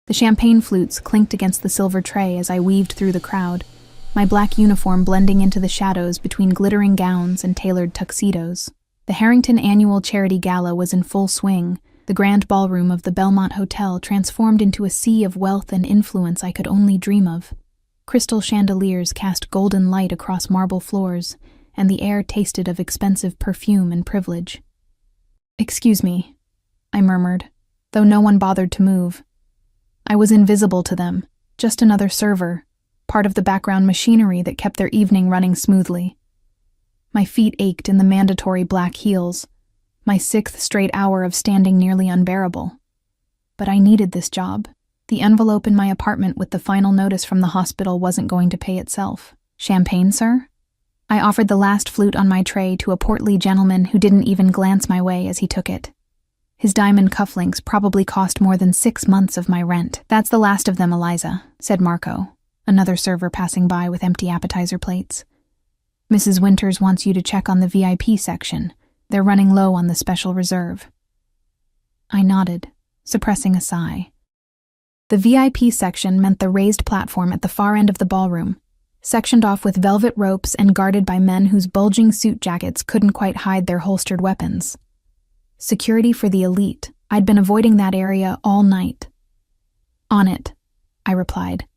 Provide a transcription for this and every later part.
The champagne flutes clinked against the silver tray as I weaved through the crowd, my black uniform blending into the shadows between glittering gowns and tailored tuxedos. The Harrington Annual Charity Gala was in full swing, the grand ballroom of the Belmont Hotel transformed into a sea of wealth and influence I could only dream of. Crystal chandeliers cast golden light across marble floors, and the air tasted of expensive perfume and privilege. "Excuse me," I murmured, though no one bothered to move. I was invisible to them, just another server, part of the background machinery that kept their evening running smoothly. My feet ached in the mandatory black heels, my 6th straight hour of standing nearly unbearable. But I needed this job. The envelope in my apartment with the final notice from the hospital wasn't going to pay itself. "Champagne, sir?" I offered the last flute on my tray to a portly gentleman who didn't even glance my way as he took it. His diamond cufflinks probably cost more than 6 months of my rent. "That's the last of them, Eliza," said Marco, another server passing by with empty appetizer plates. "Mrs. Winters wants you to check on the VIP section. They're running low on the special reserve." I nodded, suppressing a sigh. The VIP section meant the raised platform at the far end of the ballroom, sectioned off with velvet ropes and guarded by men whose bulging suit jackets couldn't quite hide their holstered weapons. Security for the elite. I'd been avoiding that area all night. "On it," I replied,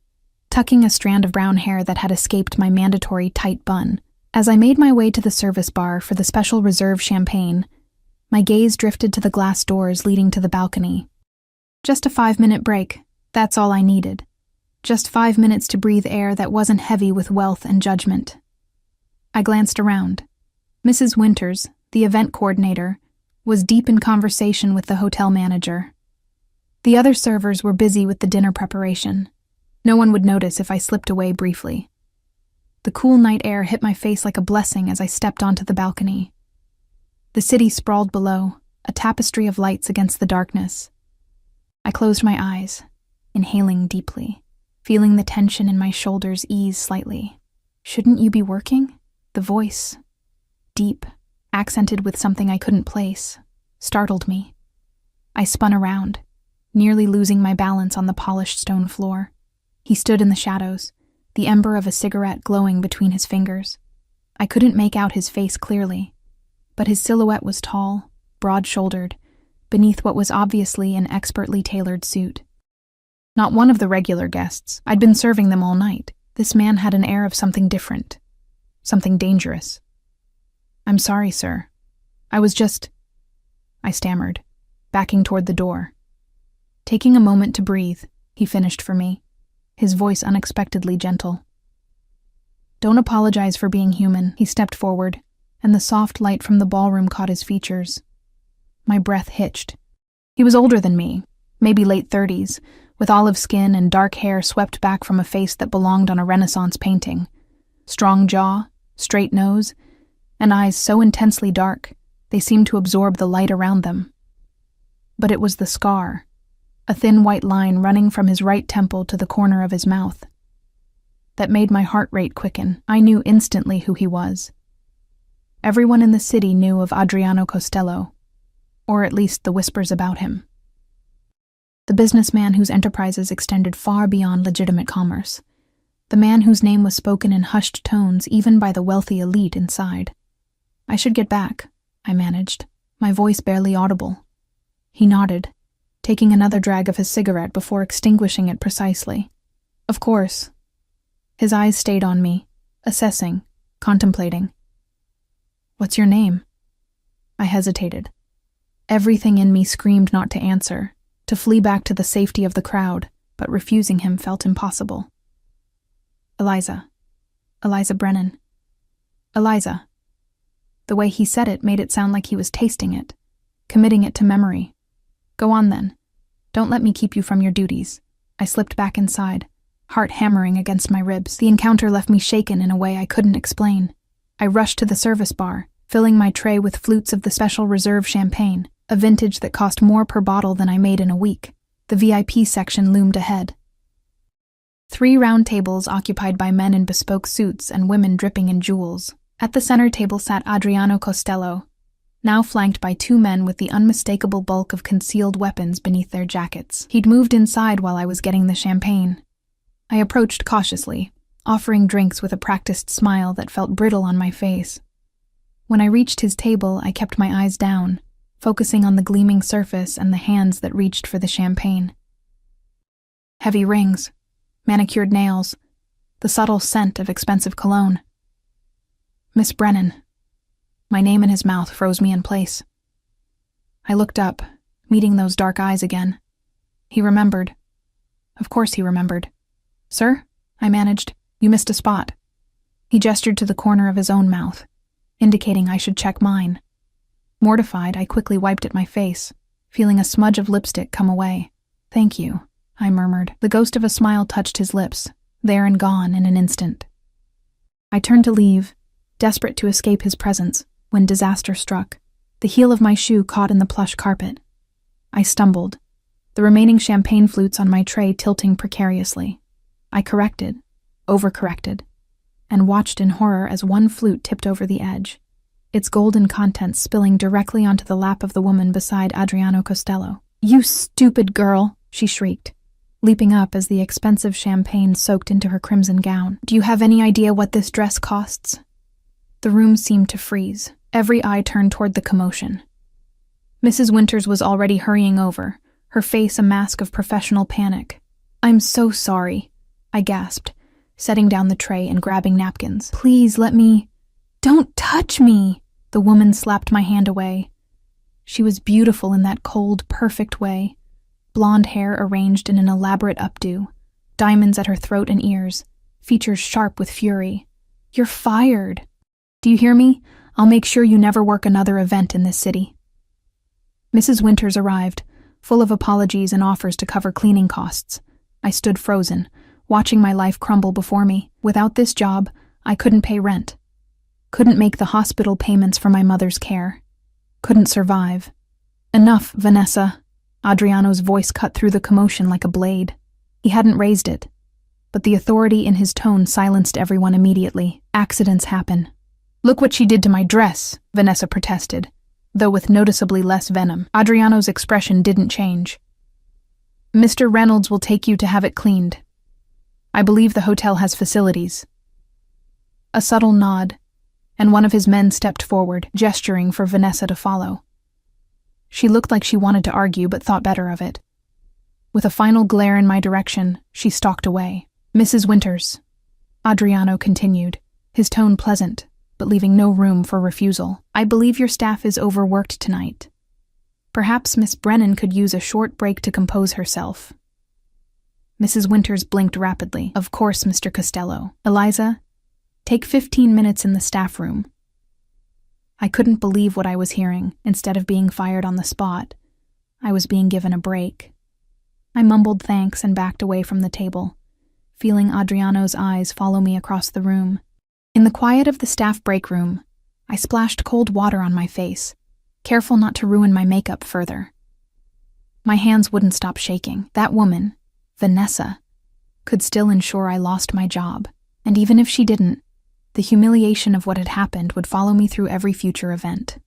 tucking a strand of brown hair that had escaped my mandatory tight bun. As I made my way to the service bar for the special reserve champagne, my gaze drifted to the glass doors leading to the balcony. Just a 5-minute break. That's all I needed. Just 5 minutes to breathe air that wasn't heavy with wealth and judgment. I glanced around. Mrs. Winters, the event coordinator, was deep in conversation with the hotel manager. The other servers were busy with the dinner preparation. No one would notice if I slipped away briefly. The cool night air hit my face like a blessing as I stepped onto the balcony. The city sprawled below, a tapestry of lights against the darkness. I closed my eyes, inhaling deeply, feeling the tension in my shoulders ease slightly. "Shouldn't you be working?" The voice, deep, accented with something I couldn't place, startled me. I spun around, nearly losing my balance on the polished stone floor. He stood in the shadows, the ember of a cigarette glowing between his fingers. I couldn't make out his face clearly, but his silhouette was tall, broad-shouldered, beneath what was obviously an expertly tailored suit. Not one of the regular guests. I'd been serving them all night. This man had an air of something different, something dangerous. "I'm sorry, sir. I stammered, backing toward the door. Taking a moment to breathe, he finished for me, his voice unexpectedly gentle. "Don't apologize for being human." He stepped forward, and the soft light from the ballroom caught his features. My breath hitched. He was older than me, maybe late 30s, with olive skin and dark hair swept back from a face that belonged on a Renaissance painting. Strong jaw, straight nose, and eyes so intensely dark, they seemed to absorb the light around them. But it was the scar, a thin white line running from his right temple to the corner of his mouth, that made my heart rate quicken. I knew instantly who he was. Everyone in the city knew of Adriano Costello, or at least the whispers about him. The businessman whose enterprises extended far beyond legitimate commerce. The man whose name was spoken in hushed tones even by the wealthy elite inside. "I should get back," I managed, my voice barely audible. He nodded, taking another drag of his cigarette before extinguishing it precisely. "Of course." His eyes stayed on me, assessing, contemplating. "What's your name?" I hesitated. Everything in me screamed not to answer, to flee back to the safety of the crowd, but refusing him felt impossible. "Eliza. Eliza Brennan. Eliza." The way he said it made it sound like he was tasting it, committing it to memory. "Go on then. Don't let me keep you from your duties." I slipped back inside, heart hammering against my ribs. The encounter left me shaken in a way I couldn't explain. I rushed to the service bar, filling my tray with flutes of the special reserve champagne, a vintage that cost more per bottle than I made in a week. The VIP section loomed ahead. 3 round tables occupied by men in bespoke suits and women dripping in jewels. At the center table sat Adriano Costello, now flanked by two men with the unmistakable bulk of concealed weapons beneath their jackets. He'd moved inside while I was getting the champagne. I approached cautiously, offering drinks with a practiced smile that felt brittle on my face. When I reached his table, I kept my eyes down, focusing on the gleaming surface and the hands that reached for the champagne. Heavy rings, manicured nails, the subtle scent of expensive cologne. Miss Brennan. My name in his mouth froze me in place. I looked up, meeting those dark eyes again. He remembered. Of course he remembered. "Sir?" I managed. "You missed a spot." He gestured to the corner of his own mouth, indicating I should check mine. Mortified, I quickly wiped at my face, feeling a smudge of lipstick come away. "Thank you," I murmured. The ghost of a smile touched his lips, there and gone in an instant. I turned to leave, desperate to escape his presence, when disaster struck. The heel of my shoe caught in the plush carpet. I stumbled, the remaining champagne flutes on my tray tilting precariously. I overcorrected, and watched in horror as one flute tipped over the edge, its golden contents spilling directly onto the lap of the woman beside Adriano Costello. "You stupid girl!" she shrieked, leaping up as the expensive champagne soaked into her crimson gown. "Do you have any idea what this dress costs?" The room seemed to freeze. Every eye turned toward the commotion. Mrs. Winters was already hurrying over, her face a mask of professional panic. "I'm so sorry," I gasped, setting down the tray and grabbing napkins. "Please let me—" "Don't touch me!" The woman slapped my hand away. She was beautiful in that cold, perfect way. Blonde hair arranged in an elaborate updo, diamonds at her throat and ears, features sharp with fury. "You're fired. Do you hear me? I'll make sure you never work another event in this city." Mrs. Winters arrived, full of apologies and offers to cover cleaning costs. I stood frozen, watching my life crumble before me. Without this job, I couldn't pay rent. Couldn't make the hospital payments for my mother's care. Couldn't survive. "Enough, Vanessa." Adriano's voice cut through the commotion like a blade. He hadn't raised it, but the authority in his tone silenced everyone immediately. "Accidents happen." "Look what she did to my dress," Vanessa protested, though with noticeably less venom. Adriano's expression didn't change. "Mr. Reynolds will take you to have it cleaned. I believe the hotel has facilities." A subtle nod, and one of his men stepped forward, gesturing for Vanessa to follow. She looked like she wanted to argue but thought better of it. With a final glare in my direction, she stalked away. "Mrs. Winters," Adriano continued, his tone pleasant, but leaving no room for refusal. "I believe your staff is overworked tonight. Perhaps Miss Brennan could use a short break to compose herself." Mrs. Winters blinked rapidly. "Of course, Mr. Costello. Eliza, take 15 minutes in the staff room." I couldn't believe what I was hearing. Instead of being fired on the spot, I was being given a break. I mumbled thanks and backed away from the table, feeling Adriano's eyes follow me across the room. In the quiet of the staff break room, I splashed cold water on my face, careful not to ruin my makeup further. My hands wouldn't stop shaking. That woman, Vanessa, could still ensure I lost my job, and even if she didn't, the humiliation of what had happened would follow me through every future event.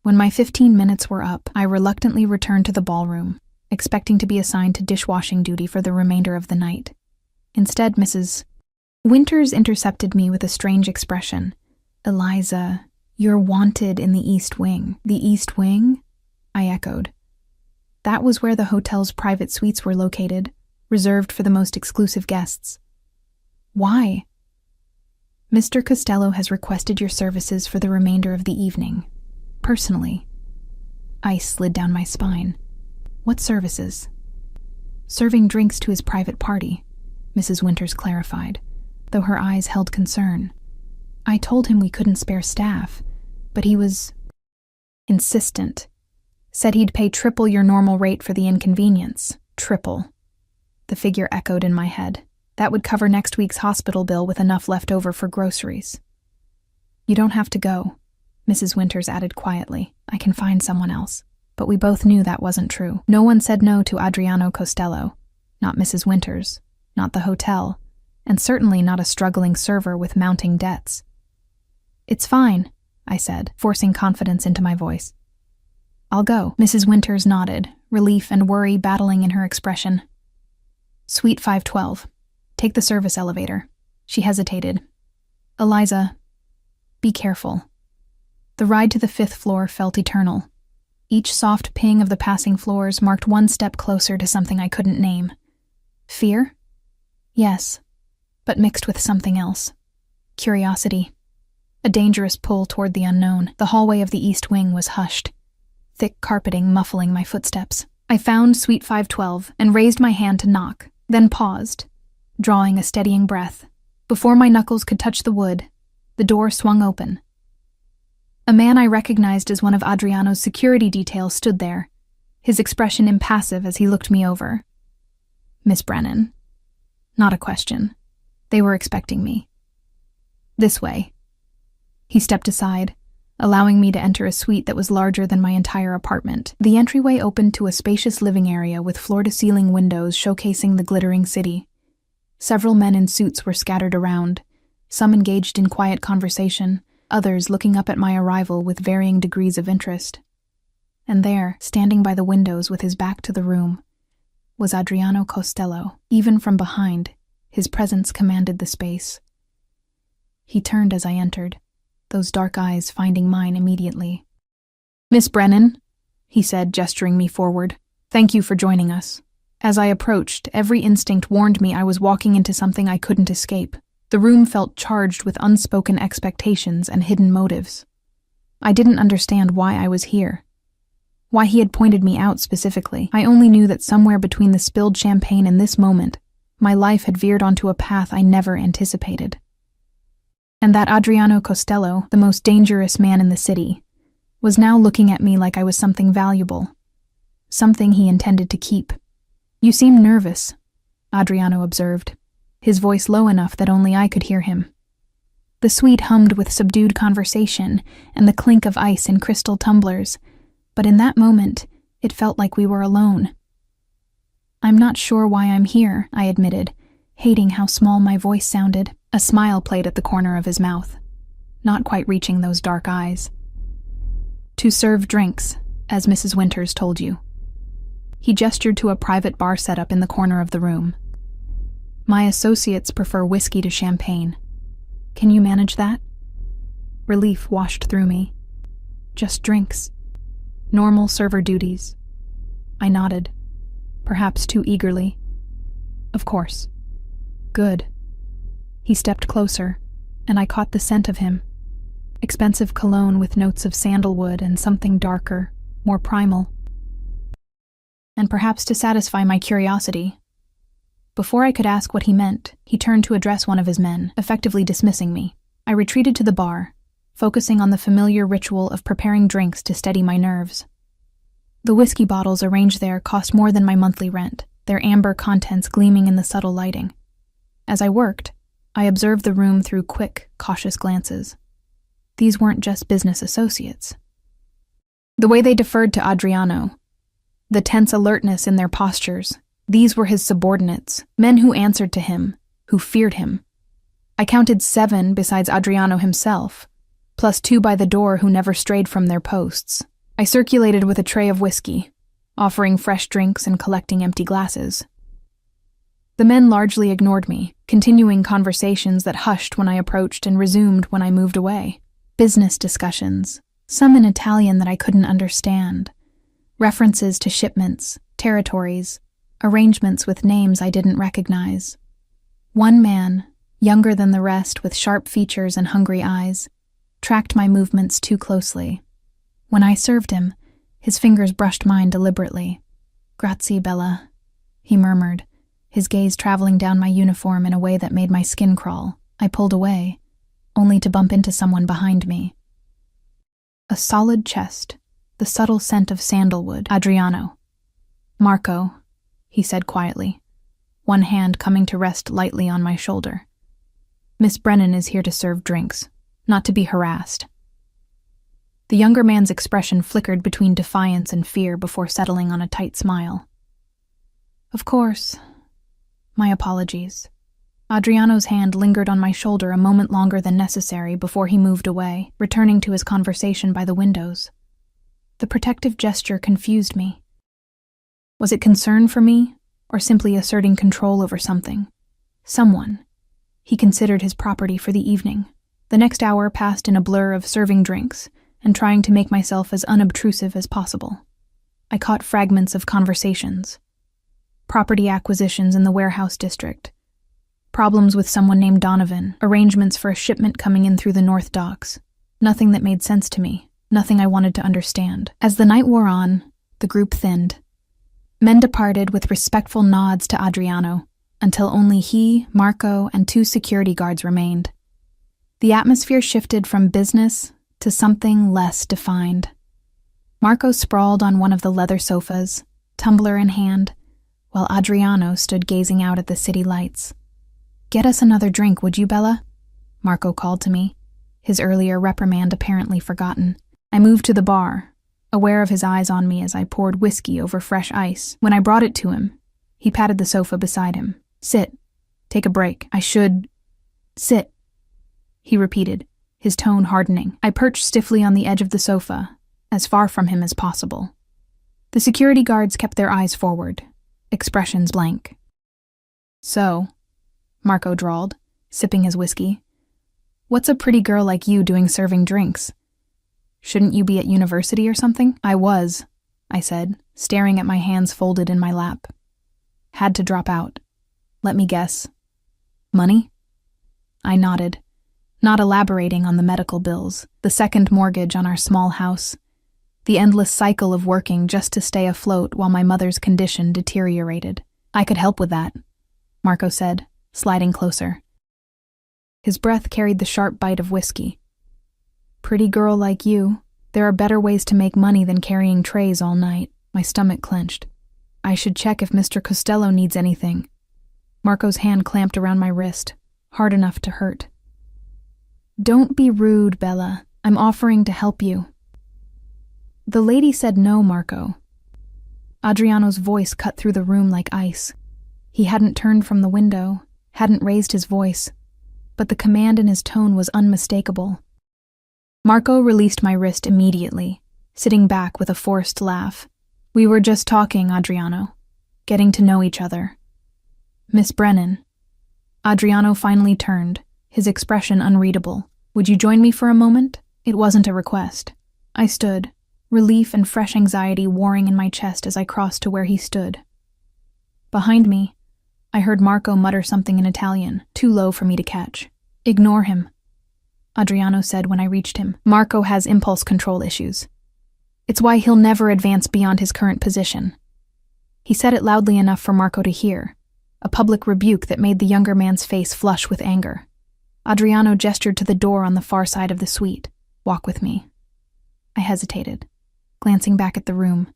When my 15 minutes were up, I reluctantly returned to the ballroom, expecting to be assigned to dishwashing duty for the remainder of the night. Instead, Mrs. Winters intercepted me with a strange expression. "Eliza, you're wanted in the East Wing." "The East Wing?" I echoed. That was where the hotel's private suites were located, reserved for the most exclusive guests. "Why?" "Mr. Costello has requested your services for the remainder of the evening. Personally." Ice slid down my spine. "What services?" "Serving drinks to his private party," Mrs. Winters clarified, though her eyes held concern. "I told him we couldn't spare staff, but he was insistent. Said he'd pay triple your normal rate for the inconvenience." "Triple." The figure echoed in my head. That would cover next week's hospital bill with enough left over for groceries. "You don't have to go," Mrs. Winters added quietly. "I can find someone else." But we both knew that wasn't true. No one said no to Adriano Costello. Not Mrs. Winters, not the hotel, and certainly not a struggling server with mounting debts. "It's fine," I said, forcing confidence into my voice. I'll go. Mrs. Winters nodded, relief and worry battling in her expression. Suite 512. Take the service elevator. She hesitated. Eliza, be careful. The ride to the 5th floor felt eternal. Each soft ping of the passing floors marked one step closer to something I couldn't name. Fear? Yes, but mixed with something else. Curiosity. A dangerous pull toward the unknown. The hallway of the East Wing was hushed, thick carpeting muffling my footsteps. I found Suite 512 and raised my hand to knock, then paused, drawing a steadying breath. Before my knuckles could touch the wood, the door swung open. A man I recognized as one of Adriano's security details stood there, his expression impassive as he looked me over. Miss Brennan. Not a question. They were expecting me. This way. He stepped aside, allowing me to enter a suite that was larger than my entire apartment. The entryway opened to a spacious living area with floor-to-ceiling windows showcasing the glittering city. Several men in suits were scattered around, some engaged in quiet conversation, others looking up at my arrival with varying degrees of interest. And there, standing by the windows with his back to the room, was Adriano Costello. Even from behind, his presence commanded the space. He turned as I entered, those dark eyes finding mine immediately. Miss Brennan, he said, gesturing me forward, thank you for joining us. As I approached, every instinct warned me I was walking into something I couldn't escape. The room felt charged with unspoken expectations and hidden motives. I didn't understand why I was here, why he had pointed me out specifically. I only knew that somewhere between the spilled champagne and this moment, my life had veered onto a path I never anticipated. And that Adriano Costello, the most dangerous man in the city, was now looking at me like I was something valuable, something he intended to keep. You seem nervous, Adriano observed, his voice low enough that only I could hear him. The suite hummed with subdued conversation and the clink of ice in crystal tumblers, but in that moment, it felt like we were alone. I'm not sure why I'm here, I admitted, hating how small my voice sounded. A smile played at the corner of his mouth, not quite reaching those dark eyes. To serve drinks, as Mrs. Winters told you. He gestured to a private bar setup in the corner of the room. My associates prefer whiskey to champagne. Can you manage that? Relief washed through me. Just drinks. Normal server duties. I nodded, perhaps too eagerly. Of course. Good. He stepped closer, and I caught the scent of him. Expensive cologne with notes of sandalwood and something darker, more primal. And perhaps to satisfy my curiosity, before I could ask what he meant, he turned to address one of his men, effectively dismissing me. I retreated to the bar, focusing on the familiar ritual of preparing drinks to steady my nerves. The whiskey bottles arranged there cost more than my monthly rent, their amber contents gleaming in the subtle lighting. As I worked, I observed the room through quick, cautious glances. These weren't just business associates. The way they deferred to Adriano, the tense alertness in their postures, these were his subordinates, men who answered to him, who feared him. I counted 7 besides Adriano himself, plus 2 by the door who never strayed from their posts. I circulated with a tray of whiskey, offering fresh drinks and collecting empty glasses. The men largely ignored me, continuing conversations that hushed when I approached and resumed when I moved away. Business discussions, some in Italian that I couldn't understand. References to shipments, territories, arrangements with names I didn't recognize. One man, younger than the rest with sharp features and hungry eyes, tracked my movements too closely. When I served him, his fingers brushed mine deliberately. "Grazie, Bella," he murmured, his gaze traveling down my uniform in a way that made my skin crawl. I pulled away, only to bump into someone behind me. A solid chest, the subtle scent of sandalwood. Adriano. "Marco," he said quietly, one hand coming to rest lightly on my shoulder. "Miss Brennan is here to serve drinks, not to be harassed." The younger man's expression flickered between defiance and fear before settling on a tight smile. "Of course. My apologies," Adriano's hand lingered on my shoulder a moment longer than necessary before he moved away, returning to his conversation by the windows. The protective gesture confused me. Was it concern for me, or simply asserting control over something? Someone. He considered his property for the evening. The next hour passed in a blur of serving drinks and trying to make myself as unobtrusive as possible. I caught fragments of conversations. Property acquisitions in the warehouse district. Problems with someone named Donovan, arrangements for a shipment coming in through the North Docks. Nothing that made sense to me, nothing I wanted to understand. As the night wore on, the group thinned. Men departed with respectful nods to Adriano, until only he, Marco, and 2 security guards remained. The atmosphere shifted from business to something less defined. Marco sprawled on one of the leather sofas, tumbler in hand, while Adriano stood gazing out at the city lights. "Get us another drink, would you, Bella?" Marco called to me, his earlier reprimand apparently forgotten. I moved to the bar, aware of his eyes on me as I poured whiskey over fresh ice. When I brought it to him, he patted the sofa beside him. "Sit. Take a break. I should... sit," he repeated, his tone hardening. I perched stiffly on the edge of the sofa, as far from him as possible. The security guards kept their eyes forward, expressions blank. "So," Marco drawled, sipping his whiskey, "what's a pretty girl like you doing serving drinks? Shouldn't you be at university or something?" "I was," I said, staring at my hands folded in my lap. "Had to drop out. Let me guess. Money?" I nodded, not elaborating on the medical bills, the second mortgage on our small house, the endless cycle of working just to stay afloat while my mother's condition deteriorated. "I could help with that," Marco said, sliding closer. His breath carried the sharp bite of whiskey. "Pretty girl like you, there are better ways to make money than carrying trays all night." My stomach clenched. "I should check if Mr. Costello needs anything." Marco's hand clamped around my wrist, hard enough to hurt. "Don't be rude, Bella. I'm offering to help you." "The lady said no, Marco." Adriano's voice cut through the room like ice. He hadn't turned from the window, hadn't raised his voice, but the command in his tone was unmistakable. Marco released my wrist immediately, sitting back with a forced laugh. "We were just talking, Adriano, getting to know each other." "Miss Brennan." Adriano finally turned, his expression unreadable. "Would you join me for a moment?" It wasn't a request. I stood, relief and fresh anxiety warring in my chest as I crossed to where he stood. Behind me, I heard Marco mutter something in Italian, too low for me to catch. "Ignore him," Adriano said when I reached him. "Marco has impulse control issues. It's why he'll never advance beyond his current position." He said it loudly enough for Marco to hear, a public rebuke that made the younger man's face flush with anger. Adriano gestured to the door on the far side of the suite. "Walk with me." I hesitated, glancing back at the room,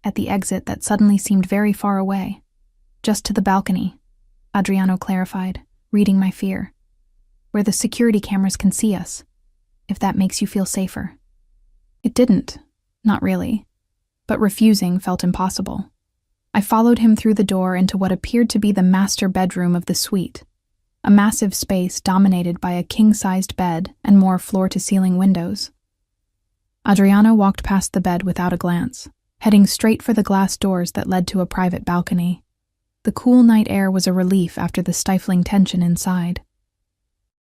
at the exit that suddenly seemed very far away. "Just to the balcony," Adriano clarified, reading my fear. "Where the security cameras can see us, if that makes you feel safer." It didn't, not really, but refusing felt impossible. I followed him through the door into what appeared to be the master bedroom of the suite, a massive space dominated by a king-sized bed and more floor-to-ceiling windows. Adriano walked past the bed without a glance, heading straight for the glass doors that led to a private balcony. The cool night air was a relief after the stifling tension inside.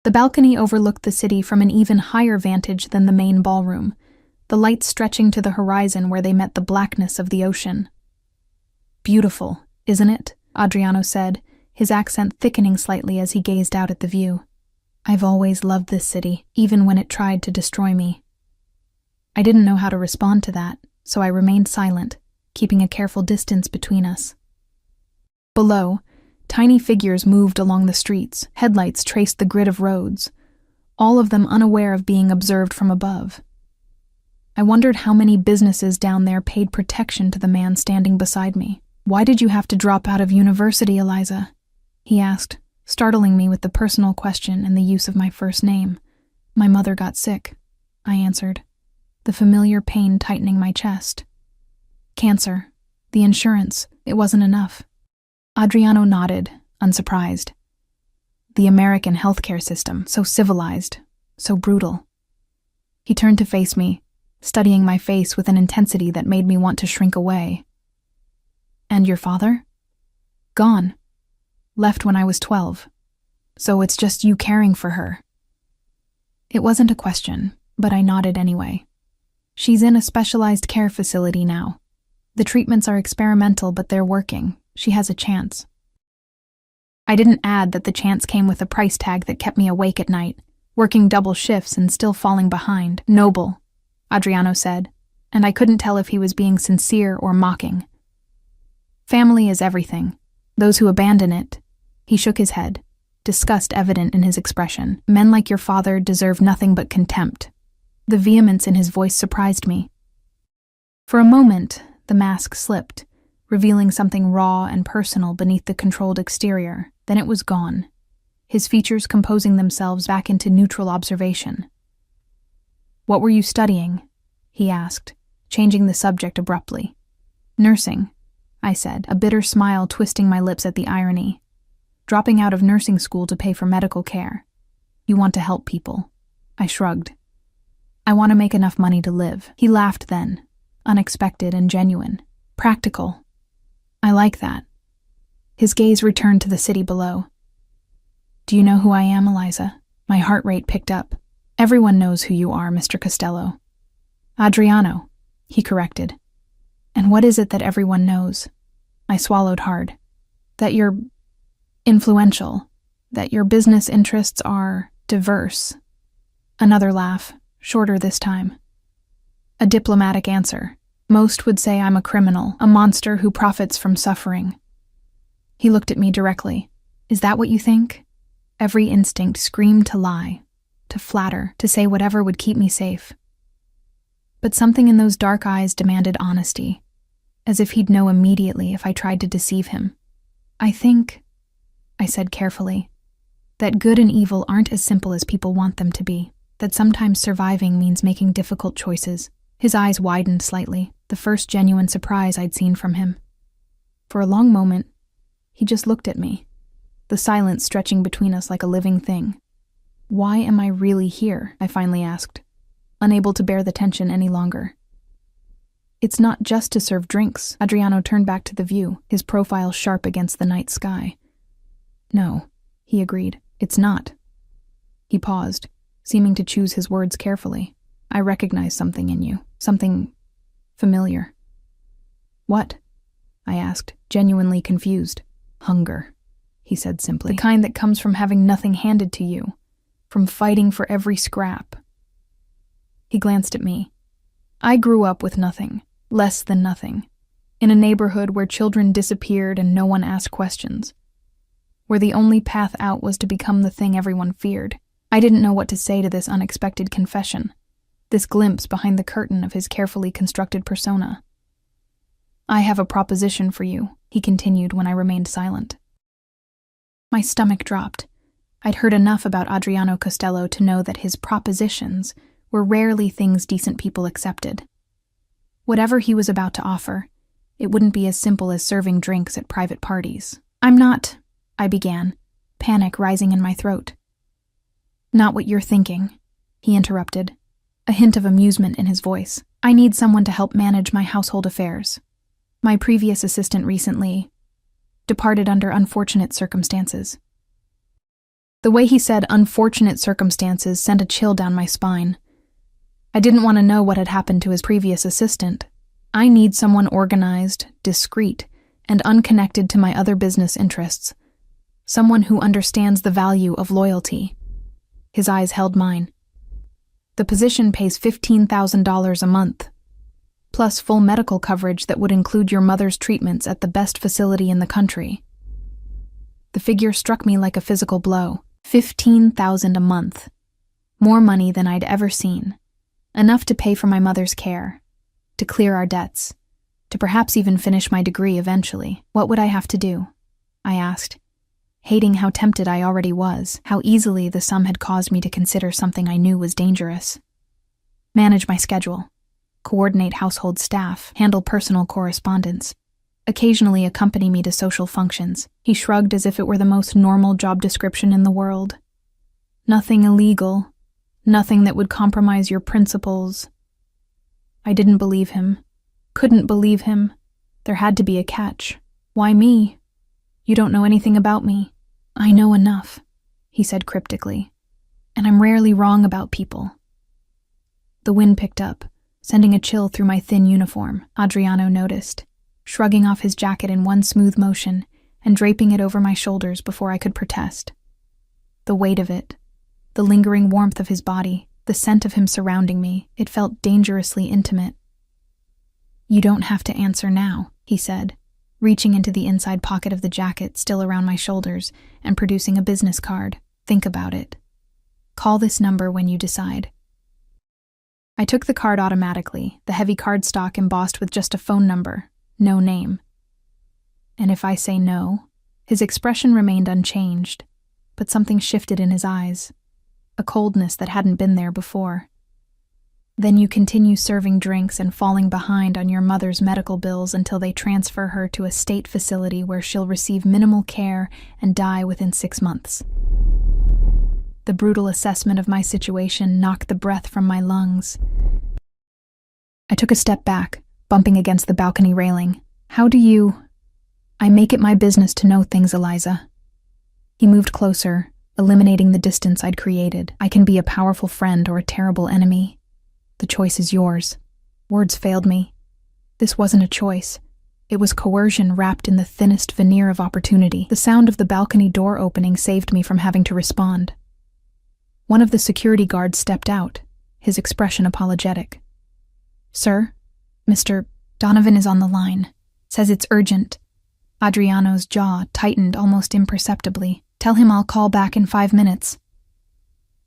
The balcony overlooked the city from an even higher vantage than the main ballroom, the lights stretching to the horizon where they met the blackness of the ocean. "Beautiful, isn't it?" Adriano said, his accent thickening slightly as he gazed out at the view. "I've always loved this city, even when it tried to destroy me." I didn't know how to respond to that, so I remained silent, keeping a careful distance between us. Below, tiny figures moved along the streets, headlights traced the grid of roads, all of them unaware of being observed from above. I wondered how many businesses down there paid protection to the man standing beside me. "Why did you have to drop out of university, Eliza?" he asked, startling me with the personal question and the use of my first name. "My mother got sick," I answered, the familiar pain tightening my chest. "Cancer. The insurance. It wasn't enough." Adriano nodded, unsurprised. The American healthcare system, so civilized, so brutal. He turned to face me, studying my face with an intensity that made me want to shrink away. And your father? Gone. Left when I was 12. So it's just you caring for her. It wasn't a question, but I nodded anyway. She's in a specialized care facility now. The treatments are experimental, but they're working. She has a chance. I didn't add that the chance came with a price tag that kept me awake at night, working double shifts and still falling behind. Noble, Adriano said, and I couldn't tell if he was being sincere or mocking. Family is everything. Those who abandon it. He shook his head, disgust evident in his expression. Men like your father deserve nothing but contempt. The vehemence in his voice surprised me. For a moment, the mask slipped, revealing something raw and personal beneath the controlled exterior. Then it was gone, his features composing themselves back into neutral observation. "What were you studying?" he asked, changing the subject abruptly. "Nursing," I said, a bitter smile twisting my lips at the irony. "Dropping out of nursing school to pay for medical care. You want to help people." I shrugged. "I want to make enough money to live." He laughed then, unexpected and genuine. "Practical. I like that." His gaze returned to the city below. "Do you know who I am, Eliza?" My heart rate picked up. "Everyone knows who you are, Mr. Costello." "Adriano," he corrected. "And what is it that everyone knows?" I swallowed hard. "That you're influential, that your business interests are diverse." Another laugh, shorter this time. "A diplomatic answer. Most would say I'm a criminal, a monster who profits from suffering." He looked at me directly. "Is that what you think?" Every instinct screamed to lie, to flatter, to say whatever would keep me safe. But something in those dark eyes demanded honesty, as if he'd know immediately if I tried to deceive him. "I think," I said carefully, "that good and evil aren't as simple as people want them to be, that sometimes surviving means making difficult choices." His eyes widened slightly, the first genuine surprise I'd seen from him. For a long moment, he just looked at me, the silence stretching between us like a living thing. "Why am I really here?" I finally asked, unable to bear the tension any longer. "It's not just to serve drinks." Adriano turned back to the view, his profile sharp against the night sky. "No," he agreed, "it's not." He paused, seeming to choose his words carefully. "I recognize something in you, something familiar." "What?" I asked, genuinely confused. "Hunger," he said simply. "The kind that comes from having nothing handed to you, from fighting for every scrap." He glanced at me. "I grew up with nothing, less than nothing, in a neighborhood where children disappeared and no one asked questions, where the only path out was to become the thing everyone feared." I didn't know what to say to this unexpected confession, this glimpse behind the curtain of his carefully constructed persona. "I have a proposition for you," he continued when I remained silent. My stomach dropped. I'd heard enough about Adriano Costello to know that his propositions were rarely things decent people accepted. Whatever he was about to offer, it wouldn't be as simple as serving drinks at private parties. "I'm not," I began, panic rising in my throat. "Not what you're thinking," he interrupted, a hint of amusement in his voice. "I need someone to help manage my household affairs. My previous assistant recently departed under unfortunate circumstances." The way he said unfortunate circumstances sent a chill down my spine. I didn't want to know what had happened to his previous assistant. I need someone organized, discreet, and unconnected to my other business interests. Someone who understands the value of loyalty. His eyes held mine. "The position pays $15,000 a month, plus full medical coverage that would include your mother's treatments at the best facility in the country." The figure struck me like a physical blow. $15,000 a month. More money than I'd ever seen. Enough to pay for my mother's care, to clear our debts, to perhaps even finish my degree eventually. What would I have to do? I asked, hating how tempted I already was, how easily the sum had caused me to consider something I knew was dangerous. Manage my schedule, coordinate household staff, handle personal correspondence. occasionally accompany me to social functions. He shrugged as if it were the most normal job description in the world. Nothing illegal, nothing that would compromise your principles. I didn't believe him. Couldn't believe him. There had to be a catch. Why me? You don't know anything about me. I know enough, he said cryptically. And I'm rarely wrong about people. The wind picked up, sending a chill through my thin uniform. Adriano noticed, shrugging off his jacket in one smooth motion and draping it over my shoulders before I could protest. The weight of it, the lingering warmth of his body, the scent of him surrounding me, it felt dangerously intimate. You don't have to answer now, he said, reaching into the inside pocket of the jacket still around my shoulders and producing a business card. Think about it. Call this number when you decide. I took the card automatically, the heavy cardstock embossed with just a phone number, no name. And if I say no? His expression remained unchanged, but something shifted in his eyes, a coldness that hadn't been there before. Then you continue serving drinks and falling behind on your mother's medical bills until they transfer her to a state facility where she'll receive minimal care and die within 6 months. The brutal assessment of my situation knocked the breath from my lungs. I took a step back, bumping against the balcony railing. How do you... I make it my business to know things, Eliza. He moved closer, eliminating the distance I'd created. I can be a powerful friend or a terrible enemy. The choice is yours. Words failed me. This wasn't a choice. It was coercion wrapped in the thinnest veneer of opportunity. The sound of the balcony door opening saved me from having to respond. One of the security guards stepped out, his expression apologetic. Sir, Mr. Donovan is on the line. Says it's urgent. Adriano's jaw tightened almost imperceptibly. Tell him I'll call back in 5 minutes.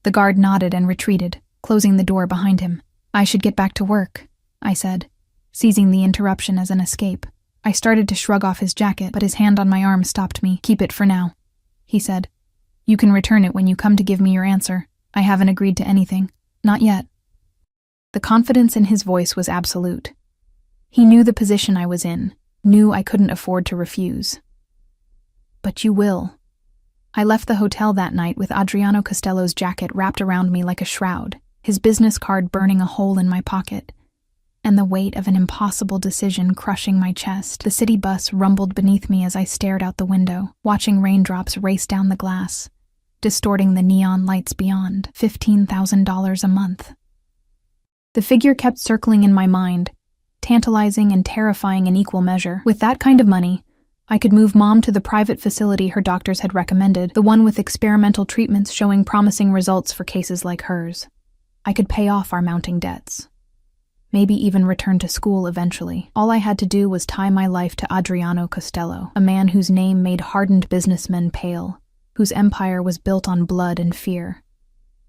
The guard nodded and retreated, closing the door behind him. I should get back to work, I said, seizing the interruption as an escape. I started to shrug off his jacket, but his hand on my arm stopped me. Keep it for now, he said. You can return it when you come to give me your answer. I haven't agreed to anything. Not yet. The confidence in his voice was absolute. He knew the position I was in, knew I couldn't afford to refuse. But you will. I left the hotel that night with Adriano Costello's jacket wrapped around me like a shroud, his business card burning a hole in my pocket, and the weight of an impossible decision crushing my chest. The city bus rumbled beneath me as I stared out the window, watching raindrops race down the glass, distorting the neon lights beyond. $15,000 a month. The figure kept circling in my mind, tantalizing and terrifying in equal measure. With that kind of money, I could move Mom to the private facility her doctors had recommended, the one with experimental treatments showing promising results for cases like hers. I could pay off our mounting debts. Maybe even return to school eventually. All I had to do was tie my life to Adriano Costello, a man whose name made hardened businessmen pale, whose empire was built on blood and fear.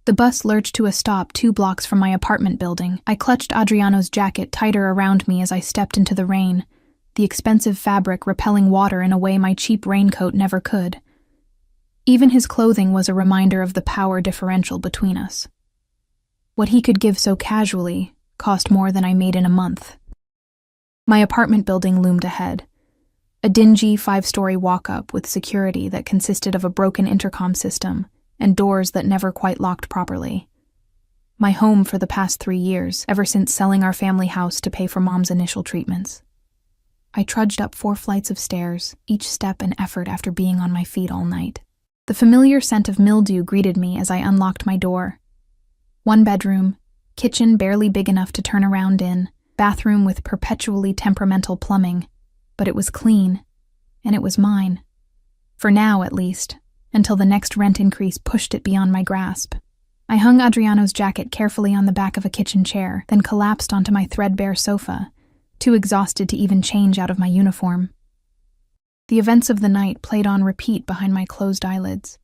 The bus lurched to a stop 2 blocks from my apartment building. I clutched Adriano's jacket tighter around me as I stepped into the rain, the expensive fabric repelling water in a way my cheap raincoat never could. Even his clothing was a reminder of the power differential between us. What he could give so casually cost more than I made in a month. My apartment building loomed ahead, a dingy 5-story walk-up with security that consisted of a broken intercom system and doors that never quite locked properly. My home for the past 3 years, ever since selling our family house to pay for Mom's initial treatments. I trudged up 4 flights of stairs, each step an effort after being on my feet all night. The familiar scent of mildew greeted me as I unlocked my door. 1 bedroom, kitchen barely big enough to turn around in, bathroom with perpetually temperamental plumbing, but it was clean, and it was mine. For now, at least, until the next rent increase pushed it beyond my grasp. I hung Adriano's jacket carefully on the back of a kitchen chair, then collapsed onto my threadbare sofa, too exhausted to even change out of my uniform. The events of the night played on repeat behind my closed eyelids.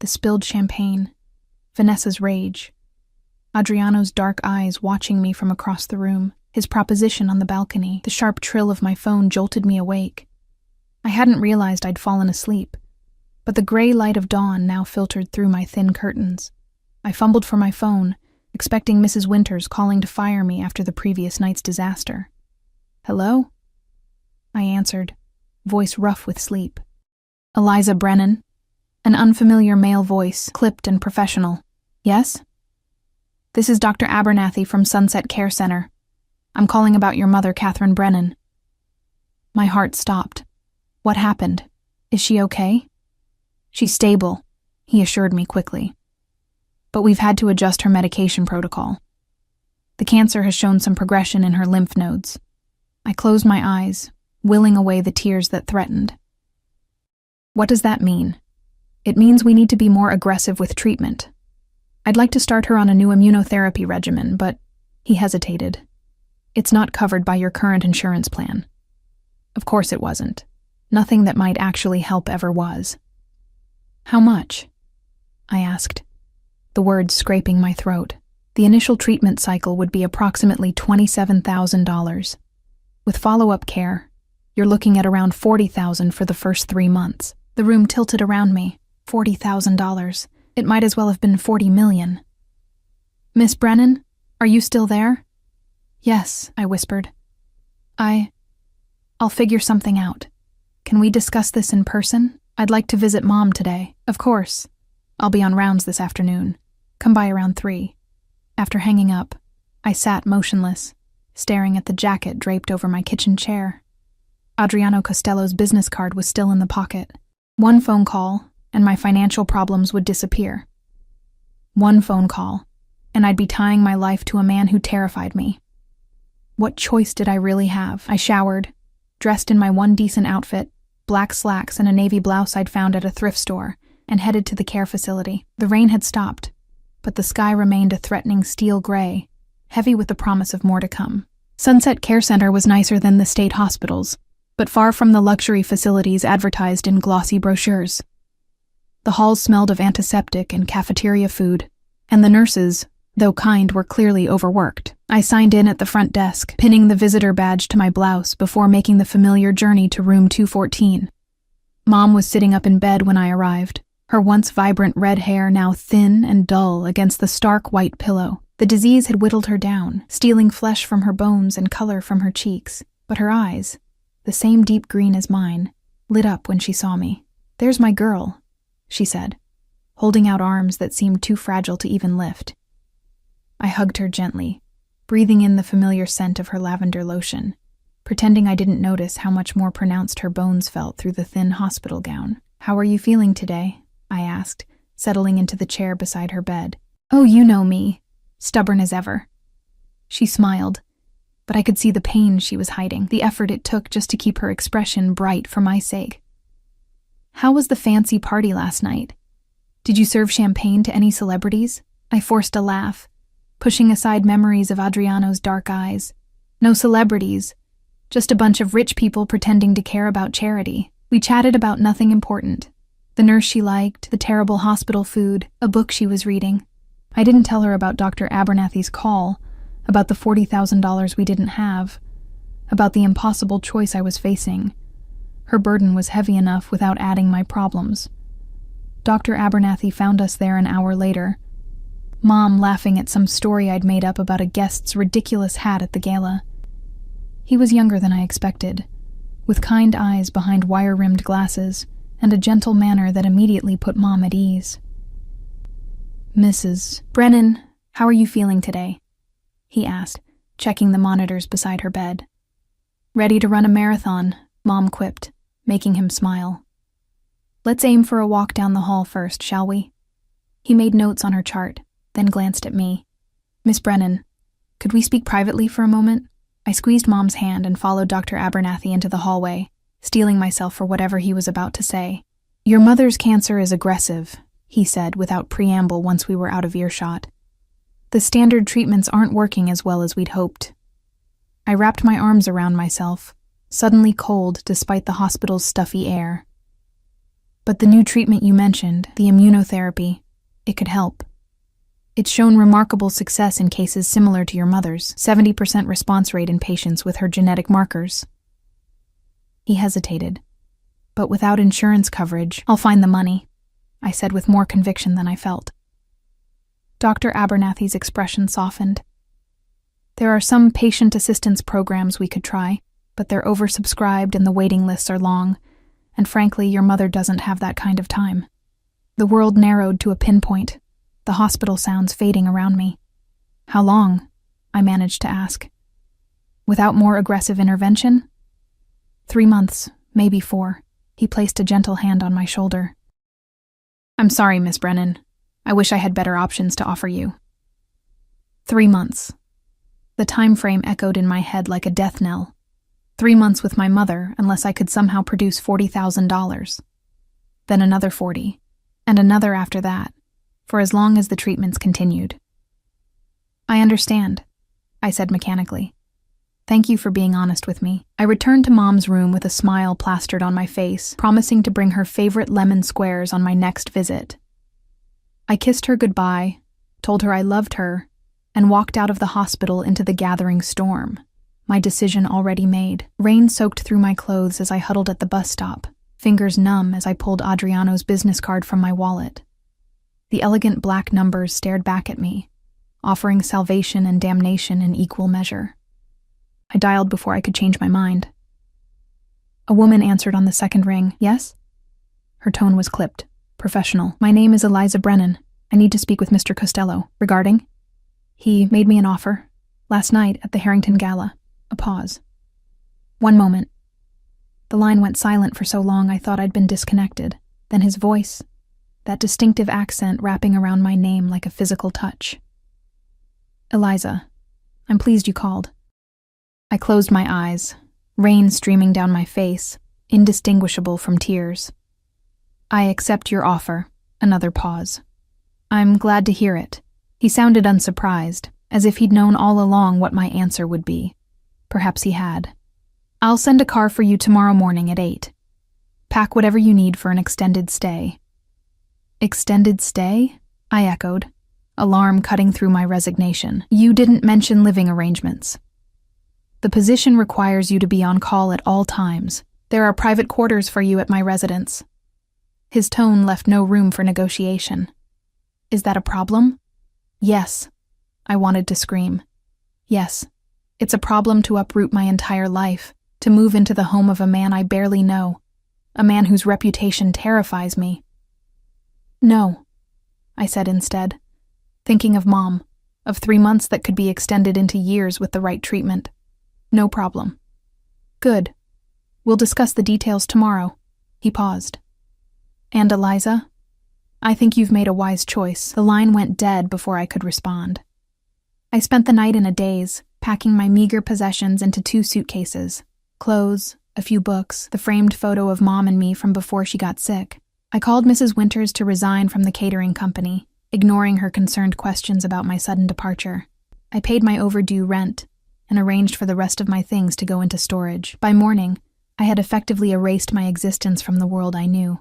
The spilled champagne, Vanessa's rage, Adriano's dark eyes watching me from across the room, his proposition on the balcony. The sharp trill of my phone jolted me awake. I hadn't realized I'd fallen asleep, but the gray light of dawn now filtered through my thin curtains. I fumbled for my phone, expecting Mrs. Winters calling to fire me after the previous night's disaster. Hello? I answered, voice rough with sleep. Eliza Brennan? An unfamiliar male voice, clipped and professional. Yes? This is Dr. Abernathy from Sunset Care Center. I'm calling about your mother, Catherine Brennan. My heart stopped. What happened? Is she okay? She's stable, he assured me quickly. But we've had to adjust her medication protocol. The cancer has shown some progression in her lymph nodes. I closed my eyes, willing away the tears that threatened. What does that mean? It means we need to be more aggressive with treatment. I'd like to start her on a new immunotherapy regimen, but he hesitated. It's not covered by your current insurance plan. Of course it wasn't. Nothing that might actually help ever was. How much? I asked, the words scraping my throat. The initial treatment cycle would be approximately $27,000. With follow-up care, you're looking at around $40,000 for the first 3 months. The room tilted around me. $40,000. It might as well have been $40 million. Miss Brennan, are you still there? Yes, I whispered. I'll figure something out. Can we discuss this in person? I'd like to visit Mom today. Of course. I'll be on rounds this afternoon. Come by around 3. After hanging up, I sat motionless, staring at the jacket draped over my kitchen chair. Adriano Costello's business card was still in the pocket. One phone call, and my financial problems would disappear. One phone call, and I'd be tying my life to a man who terrified me. What choice did I really have? I showered, dressed in my one decent outfit, black slacks and a navy blouse I'd found at a thrift store, and headed to the care facility. The rain had stopped, but the sky remained a threatening steel gray, heavy with the promise of more to come. Sunset Care Center was nicer than the state hospitals, but far from the luxury facilities advertised in glossy brochures. The halls smelled of antiseptic and cafeteria food, and the nurses, though kind, were clearly overworked. I signed in at the front desk, pinning the visitor badge to my blouse before making the familiar journey to room 214. Mom was sitting up in bed when I arrived, her once vibrant red hair now thin and dull against the stark white pillow. The disease had whittled her down, stealing flesh from her bones and color from her cheeks, but her eyes, the same deep green as mine, lit up when she saw me. "There's my girl," she said, holding out arms that seemed too fragile to even lift. I hugged her gently, breathing in the familiar scent of her lavender lotion, pretending I didn't notice how much more pronounced her bones felt through the thin hospital gown. "How are you feeling today?" I asked, settling into the chair beside her bed. "Oh, you know me, stubborn as ever." She smiled, but I could see the pain she was hiding, the effort it took just to keep her expression bright for my sake. "How was the fancy party last night? Did you serve champagne to any celebrities?" I forced a laugh, pushing aside memories of Adriano's dark eyes. "No celebrities, just a bunch of rich people pretending to care about charity." We chatted about nothing important. The nurse she liked, the terrible hospital food, a book she was reading. I didn't tell her about Dr. Abernathy's call, about the $40,000 we didn't have, about the impossible choice I was facing. Her burden was heavy enough without adding my problems. Dr. Abernathy found us there an hour later, Mom laughing at some story I'd made up about a guest's ridiculous hat at the gala. He was younger than I expected, with kind eyes behind wire-rimmed glasses and a gentle manner that immediately put Mom at ease. "Mrs. Brennan, how are you feeling today?" he asked, checking the monitors beside her bed. "Ready to run a marathon," Mom quipped, making him smile. "Let's aim for a walk down the hall first, shall we?" He made notes on her chart, then glanced at me. "Miss Brennan, could we speak privately for a moment?" I squeezed Mom's hand and followed Dr. Abernathy into the hallway, steeling myself for whatever he was about to say. "Your mother's cancer is aggressive," he said without preamble once we were out of earshot. "The standard treatments aren't working as well as we'd hoped." I wrapped my arms around myself, suddenly cold despite the hospital's stuffy air. "But the new treatment you mentioned, the immunotherapy, it could help. It's shown remarkable success in cases similar to your mother's, 70% response rate in patients with her genetic markers." He hesitated. "But without insurance coverage, I'll find the money," I said with more conviction than I felt. Dr. Abernathy's expression softened. "There are some patient assistance programs we could try, but they're oversubscribed and the waiting lists are long, and frankly, your mother doesn't have that kind of time. The world narrowed to a pinpoint, the hospital sounds fading around me. How long? I managed to ask. Without more aggressive intervention? 3 months, maybe 4. He placed a gentle hand on my shoulder. I'm sorry, Miss Brennan. I wish I had better options to offer you. 3 months. The time frame echoed in my head like a death knell. 3 months with my mother, unless I could somehow produce $40,000. Then another 40, and another after that, for as long as the treatments continued. I understand, I said mechanically. Thank you for being honest with me. I returned to Mom's room with a smile plastered on my face, promising to bring her favorite lemon squares on my next visit. I kissed her goodbye, told her I loved her, and walked out of the hospital into the gathering storm, my decision already made. Rain soaked through my clothes as I huddled at the bus stop, fingers numb as I pulled Adriano's business card from my wallet. The elegant black numbers stared back at me, offering salvation and damnation in equal measure. I dialed before I could change my mind. A woman answered on the second ring. Yes? Her tone was clipped, professional. My name is Eliza Brennan. I need to speak with Mr. Costello. Regarding? He made me an offer. Last night at the Harrington Gala. A pause. 1 moment. The line went silent for so long I thought I'd been disconnected. Then his voice, that distinctive accent wrapping around my name like a physical touch. Eliza, I'm pleased you called. I closed my eyes, rain streaming down my face, indistinguishable from tears. I accept your offer. Another pause. I'm glad to hear it. He sounded unsurprised, as if he'd known all along what my answer would be. Perhaps he had. I'll send a car for you tomorrow morning at 8. Pack whatever you need for an extended stay. Extended stay? I echoed, alarm cutting through my resignation. You didn't mention living arrangements. The position requires you to be on call at all times. There are private quarters for you at my residence. His tone left no room for negotiation. Is that a problem? Yes. I wanted to scream. Yes. It's a problem to uproot my entire life, to move into the home of a man I barely know, a man whose reputation terrifies me. No, I said instead, thinking of Mom, of 3 months that could be extended into years with the right treatment. No problem. Good. We'll discuss the details tomorrow. He paused. And Eliza? I think you've made a wise choice. The line went dead before I could respond. I spent the night in a daze, packing my meager possessions into 2 suitcases. Clothes, a few books, the framed photo of Mom and me from before she got sick. I called Mrs. Winters to resign from the catering company, ignoring her concerned questions about my sudden departure. I paid my overdue rent, and arranged for the rest of my things to go into storage. By morning, I had effectively erased my existence from the world I knew.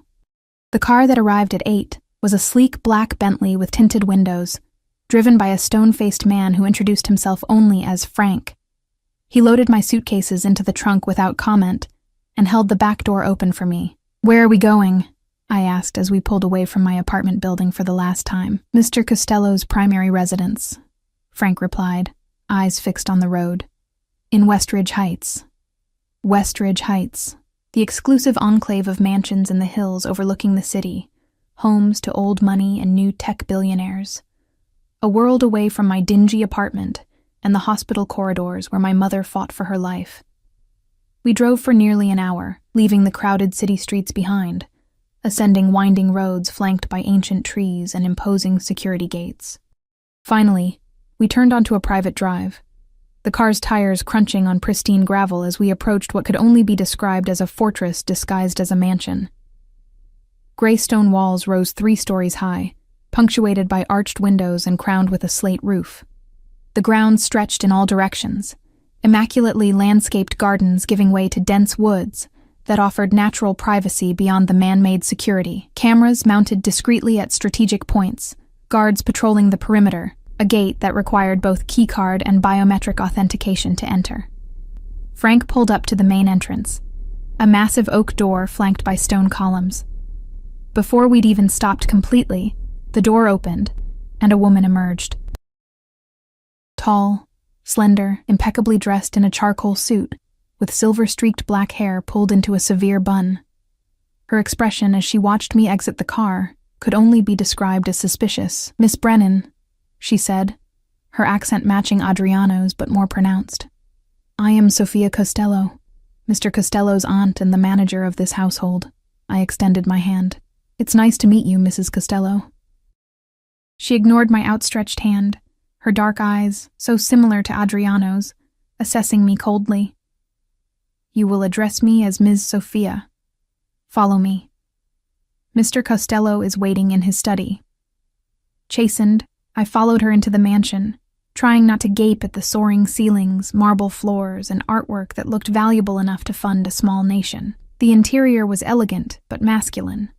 The car that arrived at 8 was a sleek black Bentley with tinted windows, driven by a stone-faced man who introduced himself only as Frank. He loaded my suitcases into the trunk without comment and held the back door open for me. Where are we going? I asked as we pulled away from my apartment building for the last time. Mr. Costello's primary residence, Frank replied, eyes fixed on the road. In Westridge Heights. Westridge Heights, the exclusive enclave of mansions in the hills overlooking the city, homes to old money and new tech billionaires. A world away from my dingy apartment and the hospital corridors where my mother fought for her life. We drove for nearly an hour, leaving the crowded city streets behind, ascending winding roads flanked by ancient trees and imposing security gates. Finally, we turned onto a private drive, the car's tires crunching on pristine gravel as we approached what could only be described as a fortress disguised as a mansion. Gray stone walls rose 3 stories high, punctuated by arched windows and crowned with a slate roof. The grounds stretched in all directions, immaculately landscaped gardens giving way to dense woods that offered natural privacy beyond the man-made security. Cameras mounted discreetly at strategic points, guards patrolling the perimeter, a gate that required both keycard and biometric authentication to enter. Frank pulled up to the main entrance, a massive oak door flanked by stone columns. Before we'd even stopped completely, the door opened, and a woman emerged. Tall, slender, impeccably dressed in a charcoal suit, with silver-streaked black hair pulled into a severe bun. Her expression as she watched me exit the car could only be described as suspicious. "Miss Brennan," she said, her accent matching Adriano's but more pronounced. "I am Sofia Costello, Mr. Costello's aunt and the manager of this household." I extended my hand. "It's nice to meet you, Mrs. Costello." She ignored my outstretched hand, her dark eyes, so similar to Adriano's, assessing me coldly. "You will address me as Ms. Sophia. Follow me. Mr. Costello is waiting in his study." Chastened, I followed her into the mansion, trying not to gape at the soaring ceilings, marble floors, and artwork that looked valuable enough to fund a small nation. The interior was elegant but masculine.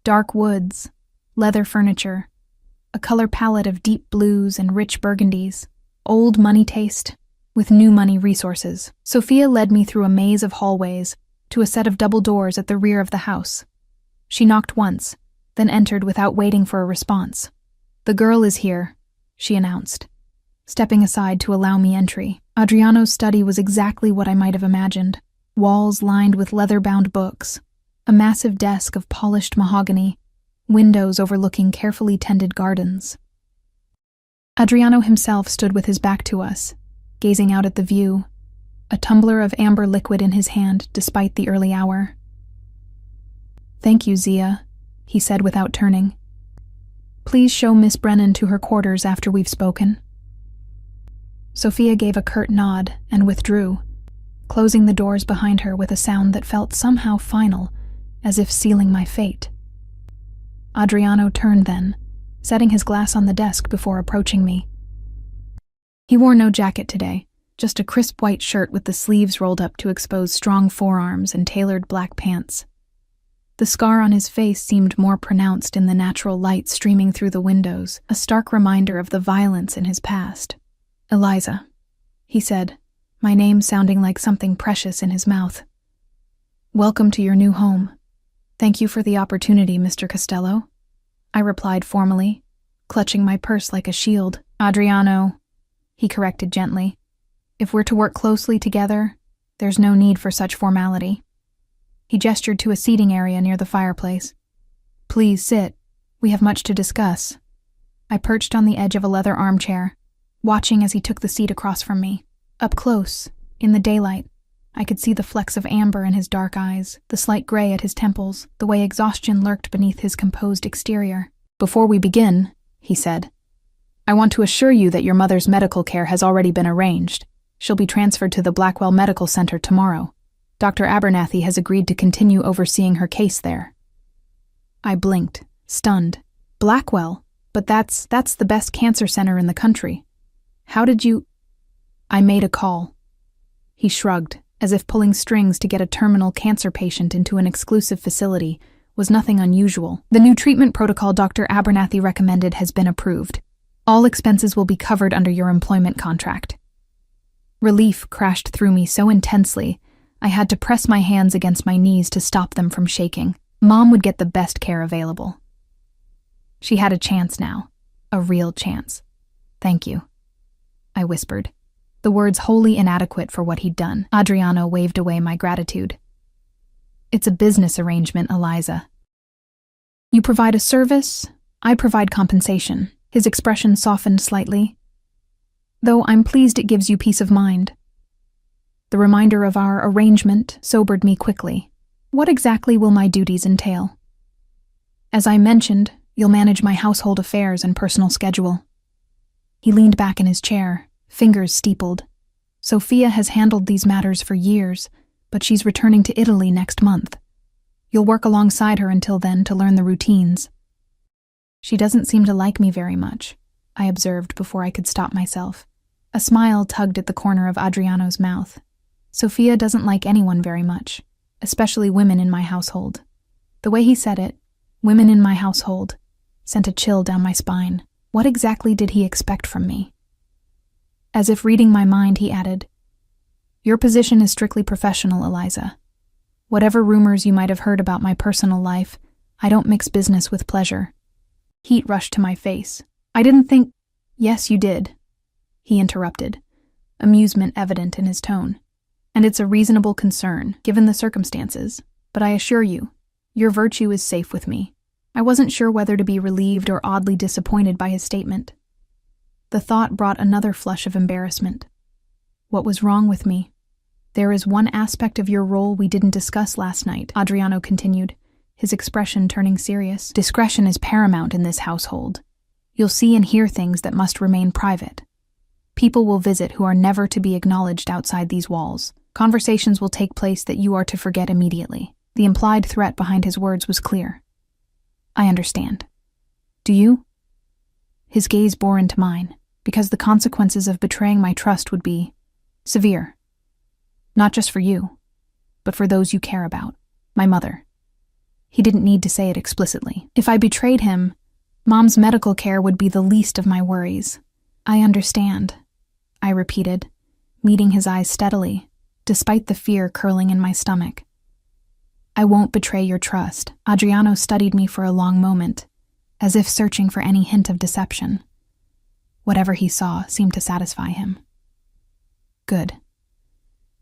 Dark woods, leather furniture, a color palette of deep blues and rich burgundies, old money taste with new money resources. Sophia led me through a maze of hallways to a set of double doors at the rear of the house. She knocked once, then entered without waiting for a response. "The girl is here," she announced, stepping aside to allow me entry. Adriano's study was exactly what I might have imagined. Walls lined with leather-bound books, a massive desk of polished mahogany, windows overlooking carefully tended gardens. Adriano himself stood with his back to us, gazing out at the view, a tumbler of amber liquid in his hand despite the early hour. "Thank you, Zia," he said without turning. "Please show Miss Brennan to her quarters after we've spoken." Sophia gave a curt nod and withdrew, closing the doors behind her with a sound that felt somehow final, as if sealing my fate. Adriano turned then, setting his glass on the desk before approaching me. He wore no jacket today, just a crisp white shirt with the sleeves rolled up to expose strong forearms and tailored black pants. The scar on his face seemed more pronounced in the natural light streaming through the windows, a stark reminder of the violence in his past. "Eliza," he said, my name sounding like something precious in his mouth. "Welcome to your new home. Thank you for the opportunity, Mr. Costello," I replied formally, clutching my purse like a shield. "Adriano," he corrected gently. "If we're to work closely together, there's no need for such formality." He gestured to a seating area near the fireplace. "Please sit. We have much to discuss." I perched on the edge of a leather armchair, watching as he took the seat across from me. Up close, in the daylight, I could see the flecks of amber in his dark eyes, the slight gray at his temples, the way exhaustion lurked beneath his composed exterior. "Before we begin," he said, "I want to assure you that your mother's medical care has already been arranged. She'll be transferred to the Blackwell Medical Center tomorrow. Dr. Abernathy has agreed to continue overseeing her case there." I blinked, stunned. "Blackwell? But that's the best cancer center in the country. How did you—" "I made a call." He shrugged, as if pulling strings to get a terminal cancer patient into an exclusive facility was nothing unusual. "The new treatment protocol Dr. Abernathy recommended has been approved. All expenses will be covered under your employment contract." Relief crashed through me so intensely, I had to press my hands against my knees to stop them from shaking. Mom would get the best care available. She had a chance now, a real chance. "Thank you," I whispered, the words wholly inadequate for what he'd done. Adriano waved away my gratitude. "It's a business arrangement, Eliza. You provide a service, I provide compensation." His expression softened slightly. "Though I'm pleased it gives you peace of mind." The reminder of our arrangement sobered me quickly. "What exactly will my duties entail?" "As I mentioned, you'll manage my household affairs and personal schedule." He leaned back in his chair, fingers steepled. "Sophia has handled these matters for years, but she's returning to Italy next month. You'll work alongside her until then to learn the routines." "She doesn't seem to like me very much," I observed before I could stop myself. A smile tugged at the corner of Adriano's mouth. "Sophia doesn't like anyone very much, especially women in my household." The way he said it, "women in my household," sent a chill down my spine. What exactly did he expect from me? As if reading my mind, he added, "Your position is strictly professional, Eliza. Whatever rumors you might have heard about my personal life, I don't mix business with pleasure." Heat rushed to my face. "I didn't think—" "Yes, you did," he interrupted, amusement evident in his tone. And it's a reasonable concern, given the circumstances. But I assure you, your virtue is safe with me. I wasn't sure whether to be relieved or oddly disappointed by his statement. The thought brought another flush of embarrassment. What was wrong with me? There is one aspect of your role we didn't discuss last night, Adriano continued, his expression turning serious. Discretion is paramount in this household. You'll see and hear things that must remain private. People will visit who are never to be acknowledged outside these walls. Conversations will take place that you are to forget immediately. The implied threat behind his words was clear. I understand. Do you? His gaze bore into mine, because the consequences of betraying my trust would be severe. Not just for you, but for those you care about. My mother. He didn't need to say it explicitly. If I betrayed him, Mom's medical care would be the least of my worries. I understand, I repeated, meeting his eyes steadily, despite the fear curling in my stomach. I won't betray your trust. Adriano studied me for a long moment, as if searching for any hint of deception. Whatever he saw seemed to satisfy him. Good.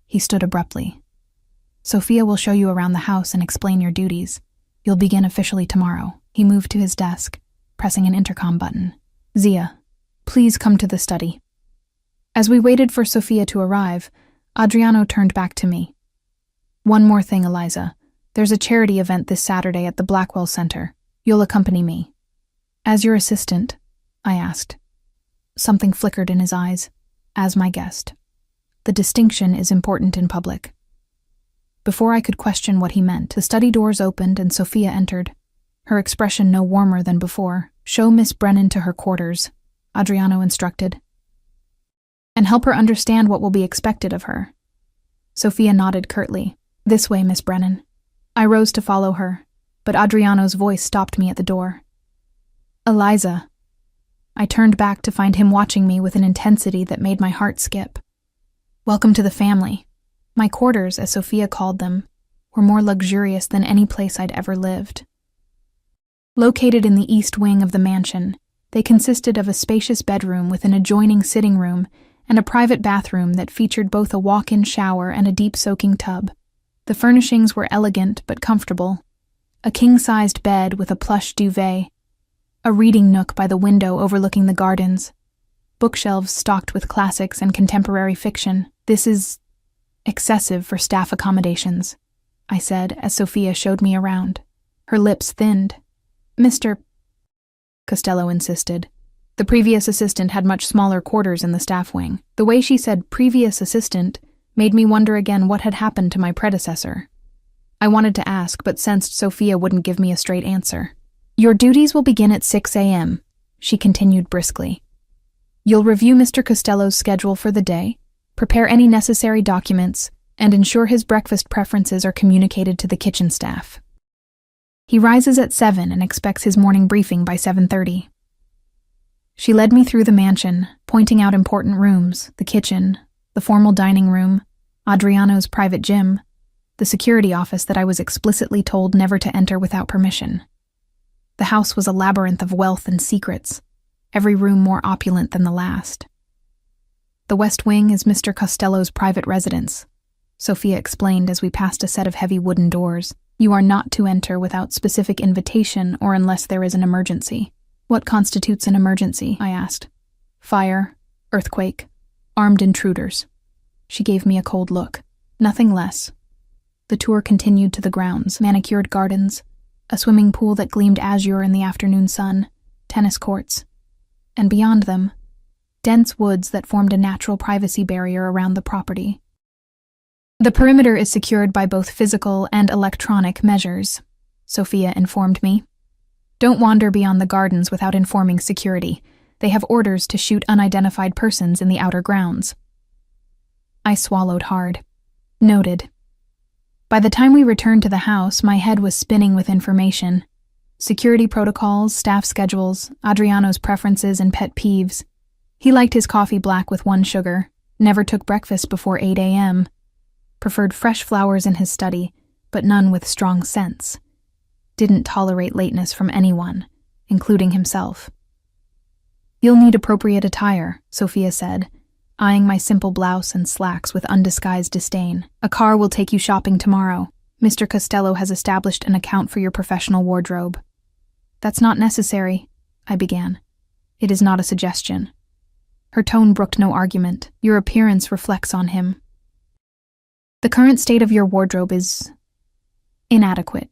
He stood abruptly. Sophia will show you around the house and explain your duties. You'll begin officially tomorrow. He moved to his desk, pressing an intercom button. Zia, please come to the study. As we waited for Sophia to arrive, Adriano turned back to me. One more thing, Eliza. There's a charity event this Saturday at the Blackwell Center. You'll accompany me. As your assistant? I asked. Something flickered in his eyes. As my guest. The distinction is important in public. Before I could question what he meant, the study doors opened and Sophia entered, her expression no warmer than before. Show Miss Brennan to her quarters, Adriano instructed. And help her understand what will be expected of her. Sophia nodded curtly. This way, Miss Brennan. I rose to follow her, but Adriano's voice stopped me at the door. Eliza. I turned back to find him watching me with an intensity that made my heart skip. Welcome to the family. My quarters, as Sophia called them, were more luxurious than any place I'd ever lived. Located in the east wing of the mansion, they consisted of a spacious bedroom with an adjoining sitting room and a private bathroom that featured both a walk-in shower and a deep soaking tub. The furnishings were elegant but comfortable. A king-sized bed with a plush duvet, a reading nook by the window overlooking the gardens, bookshelves stocked with classics and contemporary fiction. This is excessive for staff accommodations, I said as Sophia showed me around. Her lips thinned. Mr. Costello insisted. The previous assistant had much smaller quarters in the staff wing. The way she said previous assistant made me wonder again what had happened to my predecessor. I wanted to ask, but sensed Sophia wouldn't give me a straight answer. Your duties will begin at 6 a.m., she continued briskly. You'll review Mr. Costello's schedule for the day, prepare any necessary documents, and ensure his breakfast preferences are communicated to the kitchen staff. He rises at 7 and expects his morning briefing by 7:30. She led me through the mansion, pointing out important rooms, the kitchen, the formal dining room, Adriano's private gym, the security office that I was explicitly told never to enter without permission. The house was a labyrinth of wealth and secrets, every room more opulent than the last. The west wing is Mr. Costello's private residence, Sophia explained as we passed a set of heavy wooden doors. You are not to enter without specific invitation or unless there is an emergency. What constitutes an emergency? I asked. Fire, earthquake, armed intruders. She gave me a cold look. Nothing less. The tour continued to the grounds, manicured gardens, a swimming pool that gleamed azure in the afternoon sun, tennis courts, and beyond them, dense woods that formed a natural privacy barrier around the property. The perimeter is secured by both physical and electronic measures, Sophia informed me. Don't wander beyond the gardens without informing security. They have orders to shoot unidentified persons in the outer grounds. I swallowed hard. Noted. By the time we returned to the house, my head was spinning with information. Security protocols, staff schedules, Adriano's preferences and pet peeves. He liked his coffee black with 1 sugar, never took breakfast before 8 a.m., preferred fresh flowers in his study, but none with strong scents. Didn't tolerate lateness from anyone, including himself. You'll need appropriate attire, Sophia said, eyeing my simple blouse and slacks with undisguised disdain. "A car will take you shopping tomorrow. Mr. Costello has established an account for your professional wardrobe." "That's not necessary," I began. "It is not a suggestion." Her tone brooked no argument. "Your appearance reflects on him. The current state of your wardrobe is inadequate."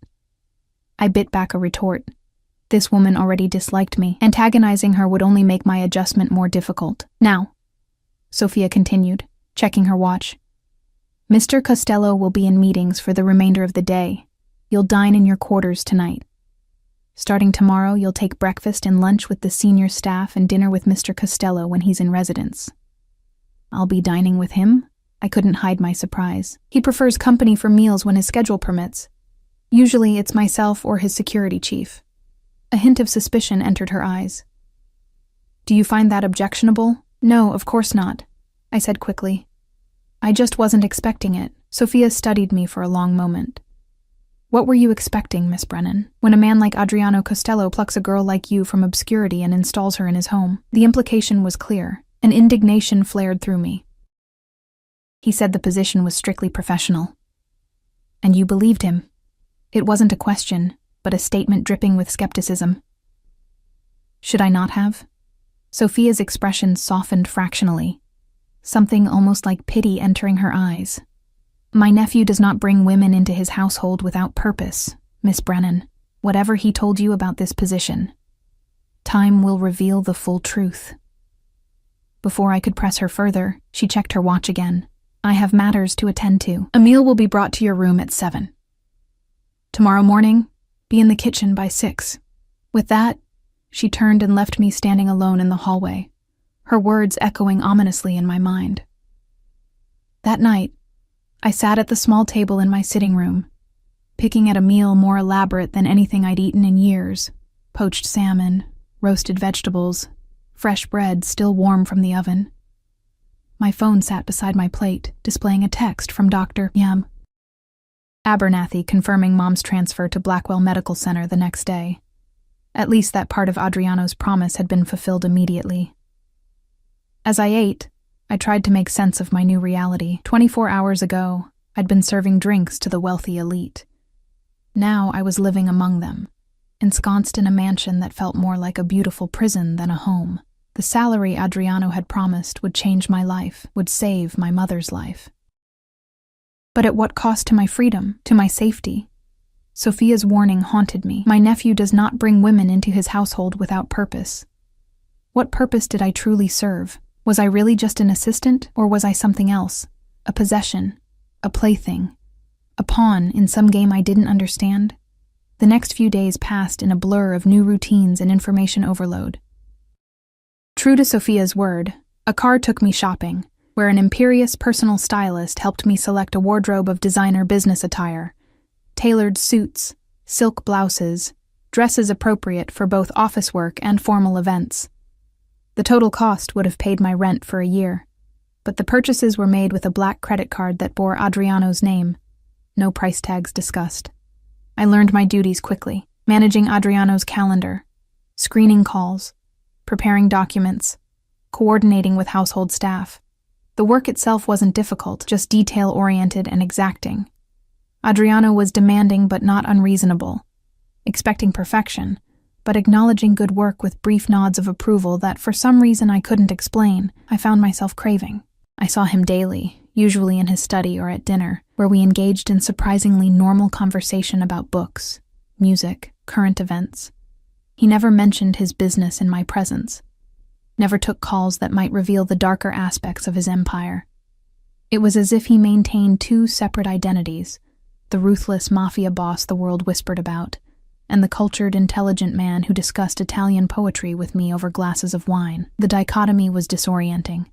I bit back a retort. This woman already disliked me. Antagonizing her would only make my adjustment more difficult. "Now," Sophia continued, checking her watch, "Mr. Costello will be in meetings for the remainder of the day. You'll dine in your quarters tonight. Starting tomorrow, you'll take breakfast and lunch with the senior staff and dinner with Mr. Costello when he's in residence." "I'll be dining with him?" I couldn't hide my surprise. "He prefers company for meals when his schedule permits. Usually it's myself or his security chief." A hint of suspicion entered her eyes. "Do you find that objectionable?" "No, of course not," I said quickly. "I just wasn't expecting it." Sophia studied me for a long moment. "What were you expecting, Miss Brennan, when a man like Adriano Costello plucks a girl like you from obscurity and installs her in his home?" The implication was clear. An indignation flared through me. "He said the position was strictly professional." "And you believed him?" It wasn't a question, but a statement dripping with skepticism. Should I not have? Sophia's expression softened fractionally, something almost like pity entering her eyes. "My nephew does not bring women into his household without purpose, Miss Brennan, whatever he told you about this position. Time will reveal the full truth." Before I could press her further, she checked her watch again. "I have matters to attend to. A meal will be brought to your room at 7. Tomorrow morning, be in the kitchen by 6. With that, she turned and left me standing alone in the hallway, her words echoing ominously in my mind. That night, I sat at the small table in my sitting room, picking at a meal more elaborate than anything I'd eaten in years: poached salmon, roasted vegetables, fresh bread still warm from the oven. My phone sat beside my plate, displaying a text from Dr. Abernathy confirming Mom's transfer to Blackwell Medical Center the next day. At least that part of Adriano's promise had been fulfilled immediately. As I ate, I tried to make sense of my new reality. 24 hours ago, I'd been serving drinks to the wealthy elite. Now I was living among them, ensconced in a mansion that felt more like a beautiful prison than a home. The salary Adriano had promised would change my life, would save my mother's life. But at what cost to my freedom, to my safety? Sophia's warning haunted me. My nephew does not bring women into his household without purpose. What purpose did I truly serve? Was I really just an assistant, or was I something else? A possession, a plaything, a pawn in some game I didn't understand? The next few days passed in a blur of new routines and information overload. True to Sophia's word, a car took me shopping, where an imperious personal stylist helped me select a wardrobe of designer business attire, tailored suits, silk blouses, dresses appropriate for both office work and formal events. The total cost would have paid my rent for a year, but the purchases were made with a black credit card that bore Adriano's name. No price tags discussed. I learned my duties quickly, managing Adriano's calendar, screening calls, preparing documents, coordinating with household staff. The work itself wasn't difficult, just detail-oriented and exacting. Adriano was demanding but not unreasonable, expecting perfection, but acknowledging good work with brief nods of approval that for some reason I couldn't explain, I found myself craving. I saw him daily, usually in his study or at dinner, where we engaged in surprisingly normal conversation about books, music, current events. He never mentioned his business in my presence, never took calls that might reveal the darker aspects of his empire. It was as if he maintained two separate identities, the ruthless Mafia boss the world whispered about, and the cultured, intelligent man who discussed Italian poetry with me over glasses of wine. The dichotomy was disorienting.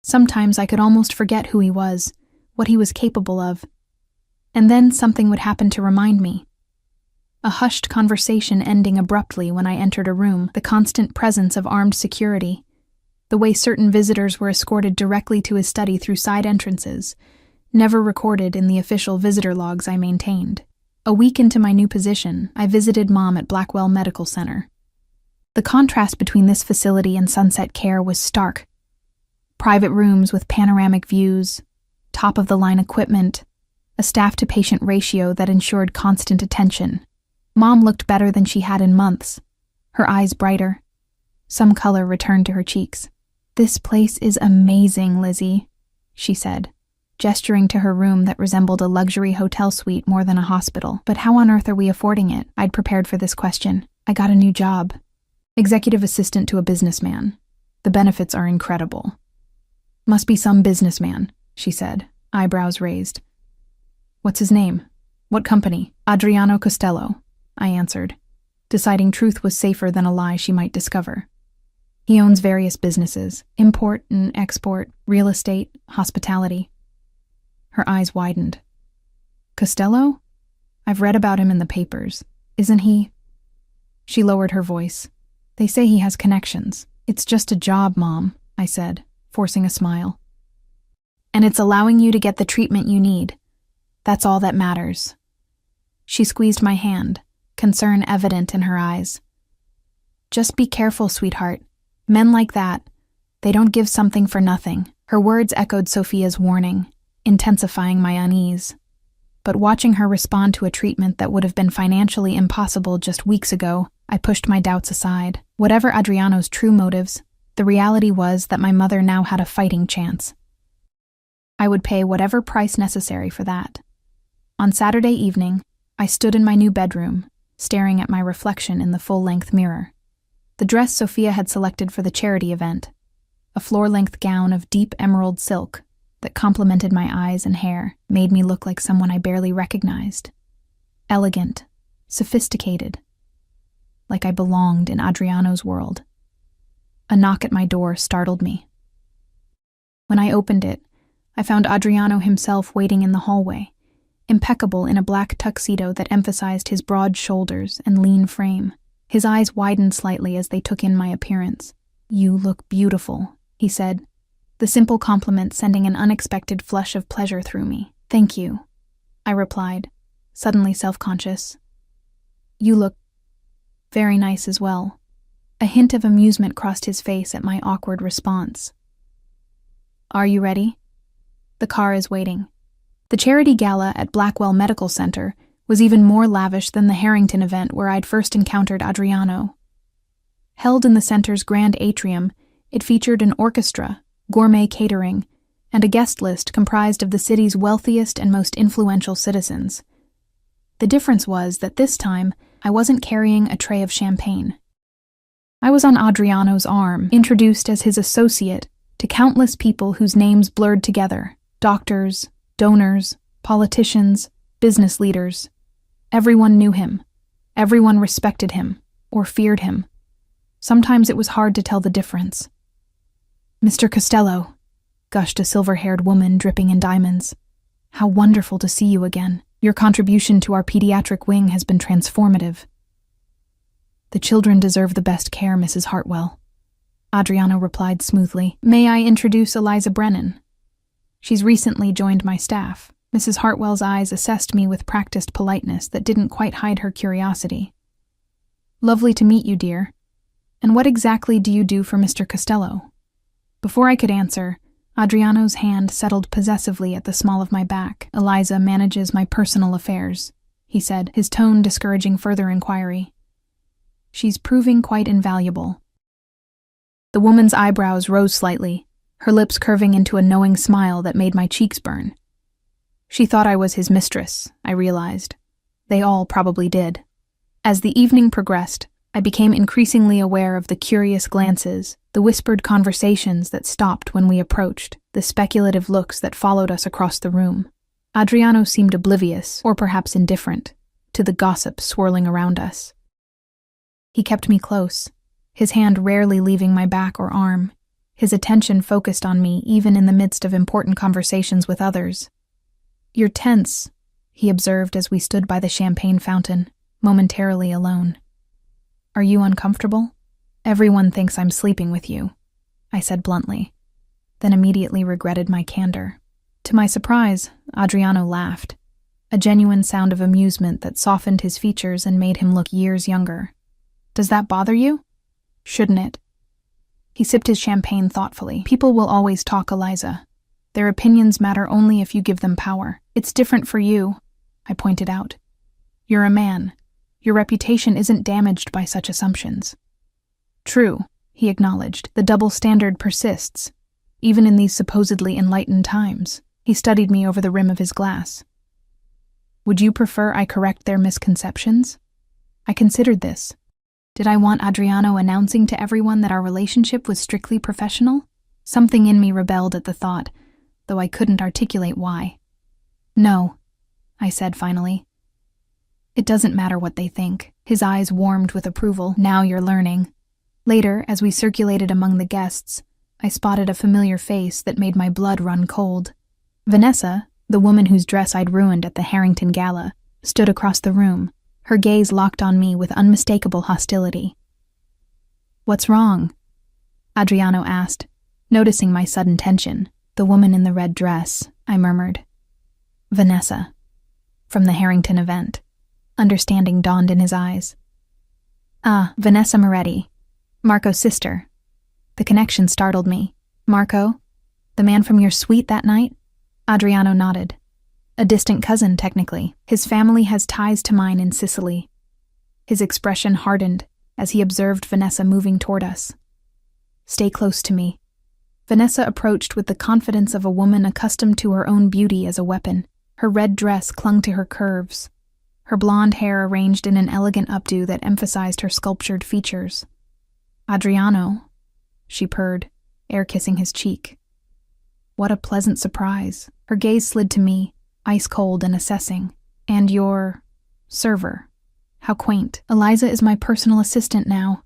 Sometimes I could almost forget who he was, what he was capable of, and then something would happen to remind me. A hushed conversation ending abruptly when I entered a room, the constant presence of armed security, the way certain visitors were escorted directly to his study through side entrances, never recorded in the official visitor logs I maintained. A week into my new position, I visited Mom at Blackwell Medical Center. The contrast between this facility and Sunset Care was stark. Private rooms with panoramic views, top-of-the-line equipment, a staff-to-patient ratio that ensured constant attention. Mom looked better than she had in months, her eyes brighter. Some color returned to her cheeks. "This place is amazing, Lizzie," she said, gesturing to her room that resembled a luxury hotel suite more than a hospital. "But how on earth are we affording it?" I'd prepared for this question. "I got a new job. Executive assistant to a businessman. The benefits are incredible." "Must be some businessman," she said, eyebrows raised. "What's his name? What company?" "Adriano Costello," I answered, deciding truth was safer than a lie she might discover. "He owns various businesses, import and export, real estate, hospitality." Her eyes widened. "Costello? I've read about him in the papers. Isn't he?" She lowered her voice. "They say he has connections." "It's just a job, Mom," I said, forcing a smile. "And it's allowing you to get the treatment you need. That's all that matters." She squeezed my hand, concern evident in her eyes. "Just be careful, sweetheart. Men like that, they don't give something for nothing." Her words echoed Sophia's warning, intensifying my unease. But watching her respond to a treatment that would have been financially impossible just weeks ago, I pushed my doubts aside. Whatever Adriano's true motives, the reality was that my mother now had a fighting chance. I would pay whatever price necessary for that. On Saturday evening, I stood in my new bedroom, staring at my reflection in the full-length mirror. The dress Sophia had selected for the charity event, a floor-length gown of deep emerald silk that complemented my eyes and hair, made me look like someone I barely recognized. Elegant, sophisticated, like I belonged in Adriano's world. A knock at my door startled me. When I opened it, I found Adriano himself waiting in the hallway, impeccable in a black tuxedo that emphasized his broad shoulders and lean frame. His eyes widened slightly as they took in my appearance. "You look beautiful," he said, the simple compliment sending an unexpected flush of pleasure through me. "Thank you," I replied, suddenly self-conscious. "You look very nice as well." A hint of amusement crossed his face at my awkward response. "Are you ready? The car is waiting." The charity gala at Blackwell Medical Center was even more lavish than the Harrington event where I'd first encountered Adriano. Held in the center's grand atrium, it featured an orchestra, gourmet catering, and a guest list comprised of the city's wealthiest and most influential citizens. The difference was that this time, I wasn't carrying a tray of champagne. I was on Adriano's arm, introduced as his associate to countless people whose names blurred together: doctors, donors, politicians, business leaders. Everyone knew him. Everyone respected him, or feared him. Sometimes it was hard to tell the difference. "Mr. Costello," gushed a silver-haired woman dripping in diamonds. "How wonderful to see you again. Your contribution to our pediatric wing has been transformative." "The children deserve the best care, Mrs. Hartwell," Adriano replied smoothly. "May I introduce Eliza Brennan? She's recently joined my staff." Mrs. Hartwell's eyes assessed me with practiced politeness that didn't quite hide her curiosity. "Lovely to meet you, dear. And what exactly do you do for Mr. Costello?" Before I could answer, Adriano's hand settled possessively at the small of my back. "Eliza manages my personal affairs," he said, his tone discouraging further inquiry. "She's proving quite invaluable." The woman's eyebrows rose slightly, her lips curving into a knowing smile that made my cheeks burn. She thought I was his mistress, I realized. They all probably did. As the evening progressed, I became increasingly aware of the curious glances, the whispered conversations that stopped when we approached, the speculative looks that followed us across the room. Adriano seemed oblivious, or perhaps indifferent, to the gossip swirling around us. He kept me close, his hand rarely leaving my back or arm, his attention focused on me even in the midst of important conversations with others. "You're tense," he observed as we stood by the champagne fountain, momentarily alone. "Are you uncomfortable?" "Everyone thinks I'm sleeping with you," I said bluntly, then immediately regretted my candor. To my surprise, Adriano laughed, a genuine sound of amusement that softened his features and made him look years younger. "Does that bother you?" "Shouldn't it?" He sipped his champagne thoughtfully. People will always talk, Eliza. Their opinions matter only if you give them power. It's different for you, I pointed out. You're a man. Your reputation isn't damaged by such assumptions. True, he acknowledged. The double standard persists, even in these supposedly enlightened times. He studied me over the rim of his glass. Would you prefer I correct their misconceptions? I considered this. Did I want Adriano announcing to everyone that our relationship was strictly professional? Something in me rebelled at the thought, though I couldn't articulate why. No, I said finally. It doesn't matter what they think. His eyes warmed with approval. Now you're learning. Later, as we circulated among the guests, I spotted a familiar face that made my blood run cold. Vanessa, the woman whose dress I'd ruined at the Harrington Gala, stood across the room, her gaze locked on me with unmistakable hostility. What's wrong? Adriano asked, noticing my sudden tension. The woman in the red dress, I murmured. Vanessa. From the Harrington event. Understanding dawned in his eyes. Ah, Vanessa Moretti. Marco's sister. The connection startled me. Marco? The man from your suite that night? Adriano nodded. A distant cousin, technically. His family has ties to mine in Sicily. His expression hardened as he observed Vanessa moving toward us. Stay close to me. Vanessa approached with the confidence of a woman accustomed to her own beauty as a weapon. Her red dress clung to her curves, her blonde hair arranged in an elegant updo that emphasized her sculptured features. Adriano, she purred, air-kissing his cheek. What a pleasant surprise. Her gaze slid to me, ice-cold and assessing. And your server. How quaint. Eliza is my personal assistant now,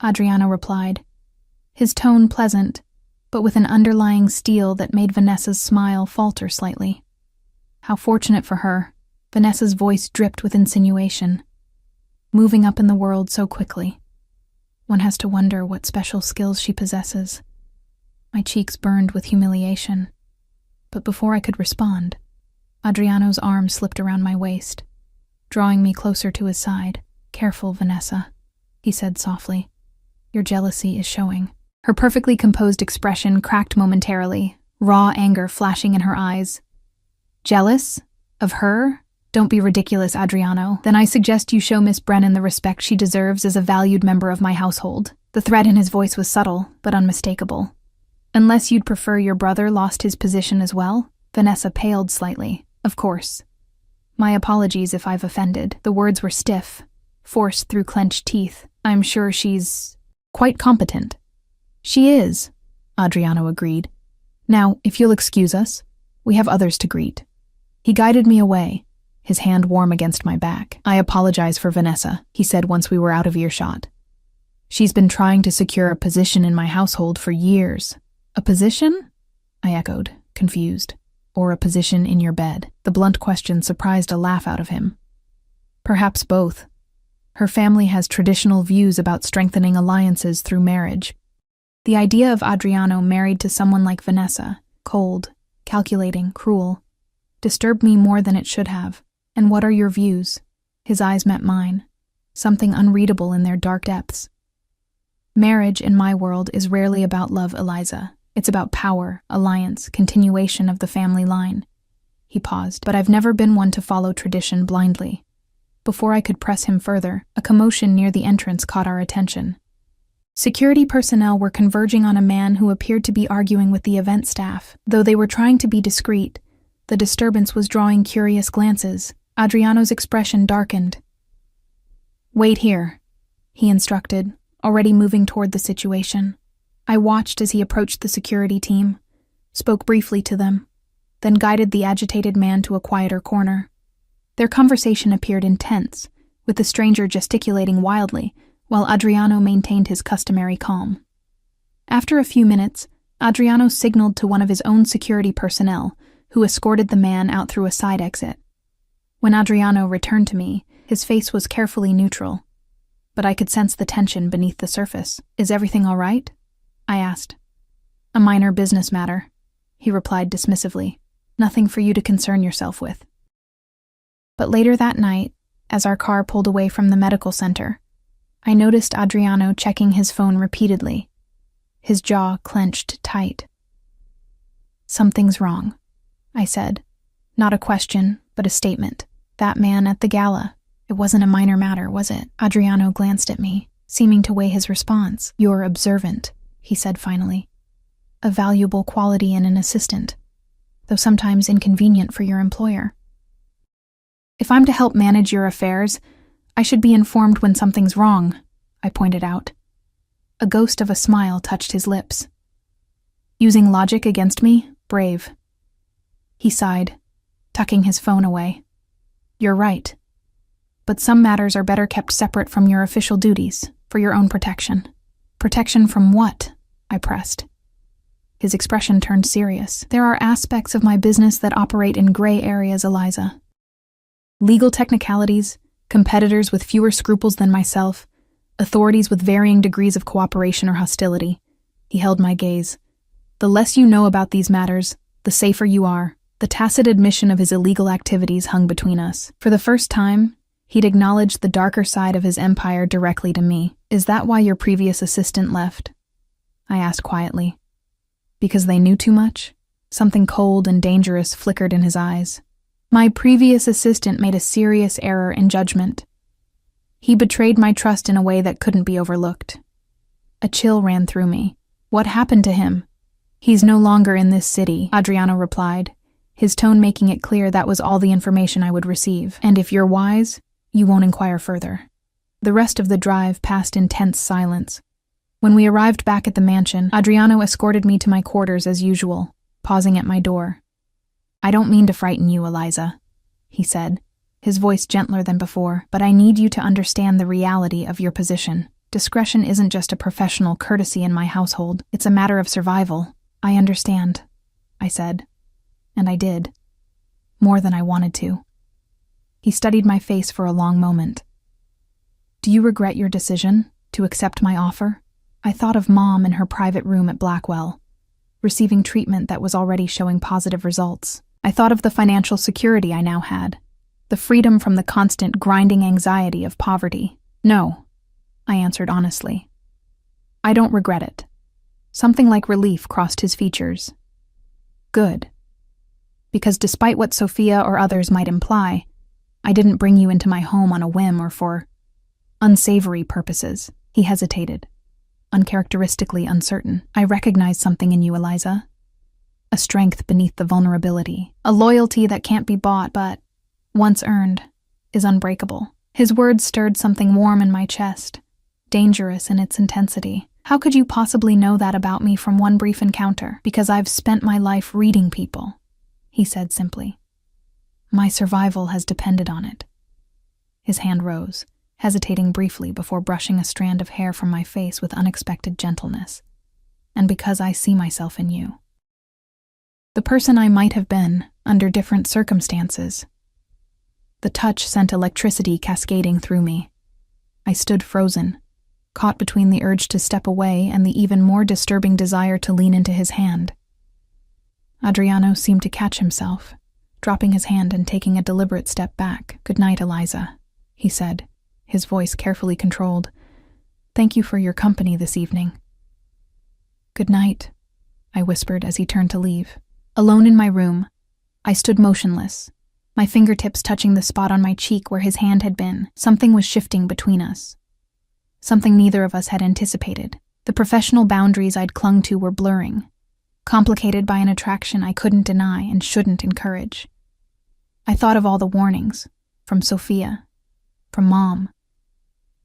Adriano replied, his tone pleasant, but with an underlying steel that made Vanessa's smile falter slightly. How fortunate for her. Vanessa's voice dripped with insinuation. Moving up in the world so quickly. One has to wonder what special skills she possesses. My cheeks burned with humiliation. But before I could respond, Adriano's arm slipped around my waist, drawing me closer to his side. Careful, Vanessa, he said softly. Your jealousy is showing. Her perfectly composed expression cracked momentarily, raw anger flashing in her eyes. Jealous? Of her? Don't be ridiculous, Adriano. Then I suggest you show Miss Brennan the respect she deserves as a valued member of my household. The threat in his voice was subtle, but unmistakable. Unless you'd prefer your brother lost his position as well? Vanessa paled slightly. Of course. My apologies if I've offended. The words were stiff, forced through clenched teeth. I'm sure she's quite competent. She is, Adriano agreed. Now, if you'll excuse us, we have others to greet. He guided me away, his hand warm against my back. I apologize for Vanessa, he said once we were out of earshot. She's been trying to secure a position in my household for years. A position? I echoed, confused. Or a position in your bed. The blunt question surprised a laugh out of him. Perhaps both. Her family has traditional views about strengthening alliances through marriage. The idea of Adriano married to someone like Vanessa, cold, calculating, cruel, disturbed me more than it should have. And what are your views? His eyes met mine, something unreadable in their dark depths. Marriage, in my world, is rarely about love, Eliza. It's about power, alliance, continuation of the family line. He paused, but I've never been one to follow tradition blindly. Before I could press him further, a commotion near the entrance caught our attention. Security personnel were converging on a man who appeared to be arguing with the event staff. Though they were trying to be discreet, the disturbance was drawing curious glances. Adriano's expression darkened. Wait here, he instructed, already moving toward the situation. I watched as he approached the security team, spoke briefly to them, then guided the agitated man to a quieter corner. Their conversation appeared intense, with the stranger gesticulating wildly, while Adriano maintained his customary calm. After a few minutes, Adriano signaled to one of his own security personnel, who escorted the man out through a side exit. When Adriano returned to me, his face was carefully neutral, but I could sense the tension beneath the surface. Is everything all right? I asked. A minor business matter, he replied dismissively. Nothing for you to concern yourself with. But later that night, as our car pulled away from the medical center, I noticed Adriano checking his phone repeatedly. his jaw clenched tight. "Something's wrong," I said. Not a question, but a statement. "That man at the gala. It wasn't a minor matter, was it?" Adriano glanced at me, seeming to weigh his response. "You're observant," he said finally. "A valuable quality in an assistant, though sometimes inconvenient for your employer. If I'm to help manage your affairs, I should be informed when something's wrong," I pointed out. A ghost of a smile touched his lips. "Using logic against me? Brave." He sighed, tucking his phone away. "You're right. But some matters are better kept separate from your official duties, for your own protection." "Protection from what?" I pressed. His expression turned serious. "There are aspects of my business that operate in gray areas, Eliza. Legal technicalities, competitors with fewer scruples than myself, authorities with varying degrees of cooperation or hostility." He held my gaze. "The less you know about these matters, the safer you are." The tacit admission of his illegal activities hung between us. For the first time, he'd acknowledged the darker side of his empire directly to me. "Is that why your previous assistant left?" I asked quietly. "Because they knew too much?" Something cold and dangerous flickered in his eyes. "My previous assistant made a serious error in judgment. He betrayed my trust in a way that couldn't be overlooked." A chill ran through me. "What happened to him?" "He's no longer in this city," Adriano replied, his tone making it clear that was all the information I would receive. "And if you're wise, you won't inquire further." The rest of the drive passed in tense silence. When we arrived back at the mansion, Adriano escorted me to my quarters as usual, pausing at my door. "I don't mean to frighten you, Eliza," he said, his voice gentler than before, "but I need you to understand the reality of your position. Discretion isn't just a professional courtesy in my household, it's a matter of survival." "I understand," I said. And I did. More than I wanted to. He studied my face for a long moment. "Do you regret your decision to accept my offer?" I thought of Mom in her private room at Blackwell, receiving treatment that was already showing positive results. I thought of the financial security I now had, the freedom from the constant grinding anxiety of poverty. "No," I answered honestly. "I don't regret it." Something like relief crossed his features. "Good. Because despite what Sophia or others might imply, I didn't bring you into my home on a whim or for unsavory purposes." He hesitated, uncharacteristically uncertain. "I recognized something in you, Eliza. A strength beneath the vulnerability. A loyalty that can't be bought but, once earned, is unbreakable." His words stirred something warm in my chest, dangerous in its intensity. "How could you possibly know that about me from one brief encounter?" "Because I've spent my life reading people," he said simply. "My survival has depended on it." His hand rose, hesitating briefly before brushing a strand of hair from my face with unexpected gentleness. "And because I see myself in you. The person I might have been, under different circumstances." The touch sent electricity cascading through me. I stood frozen, caught between the urge to step away and the even more disturbing desire to lean into his hand. Adriano seemed to catch himself, dropping his hand and taking a deliberate step back. "Good night, Eliza," he said, his voice carefully controlled. "Thank you for your company this evening." "Good night," I whispered as he turned to leave. Alone in my room, I stood motionless, my fingertips touching the spot on my cheek where his hand had been. Something was shifting between us. Something neither of us had anticipated. The professional boundaries I'd clung to were blurring, complicated by an attraction I couldn't deny and shouldn't encourage. I thought of all the warnings, from Sophia, from Mom,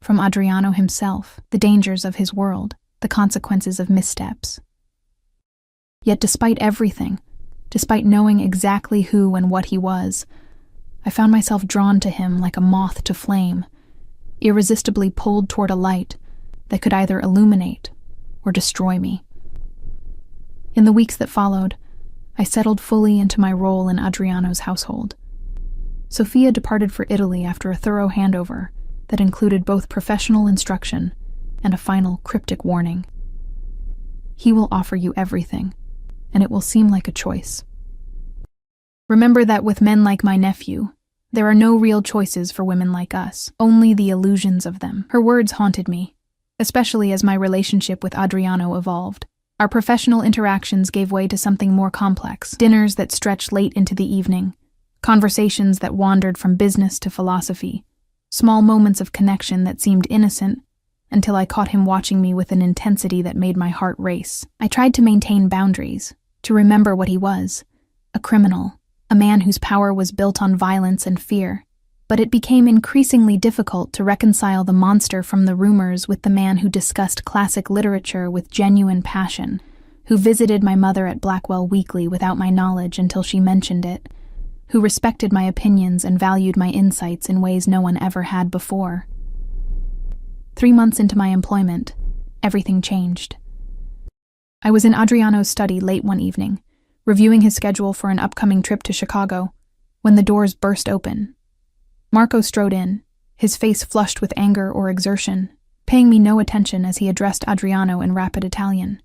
from Adriano himself, the dangers of his world, the consequences of missteps. Yet despite everything, despite knowing exactly who and what he was, I found myself drawn to him like a moth to flame, irresistibly pulled toward a light that could either illuminate or destroy me. In the weeks that followed, I settled fully into my role in Adriano's household. Sophia departed for Italy after a thorough handover that included both professional instruction and a final cryptic warning. He will offer you everything, and it will seem like a choice. Remember that with men like my nephew, there are no real choices for women like us, only the illusions of them. Her words haunted me, especially as my relationship with Adriano evolved. Our professional interactions gave way to something more complex. Dinners that stretched late into the evening. Conversations that wandered from business to philosophy. Small moments of connection that seemed innocent until I caught him watching me with an intensity that made my heart race. I tried to maintain boundaries, to remember what he was. A criminal. A man whose power was built on violence and fear. But it became increasingly difficult to reconcile the monster from the rumors with the man who discussed classic literature with genuine passion, who visited my mother at Blackwell weekly without my knowledge until she mentioned it, who respected my opinions and valued my insights in ways no one ever had before. 3 months into my employment, everything changed. I was in Adriano's study late one evening, reviewing his schedule for an upcoming trip to Chicago, when the doors burst open. Marco strode in, his face flushed with anger or exertion, paying me no attention as he addressed Adriano in rapid Italian.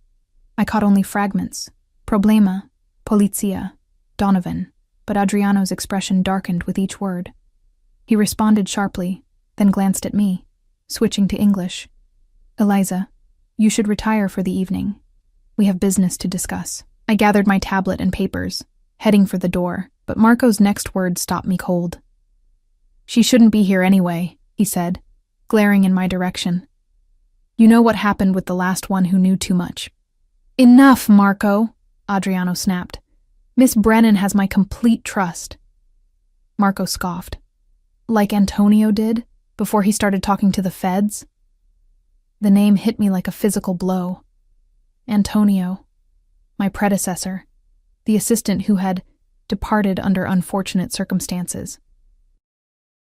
I caught only fragments. Problema, polizia, Donovan, but Adriano's expression darkened with each word. He responded sharply, then glanced at me, switching to English. Eliza, you should retire for the evening. We have business to discuss. I gathered my tablet and papers, heading for the door, but Marco's next word stopped me cold. She shouldn't be here anyway, he said, glaring in my direction. You know what happened with the last one who knew too much. Enough, Marco, Adriano snapped. Miss Brennan has my complete trust. Marco scoffed. Like Antonio did, before he started talking to the feds? The name hit me like a physical blow. Antonio, my predecessor, the assistant who had departed under unfortunate circumstances,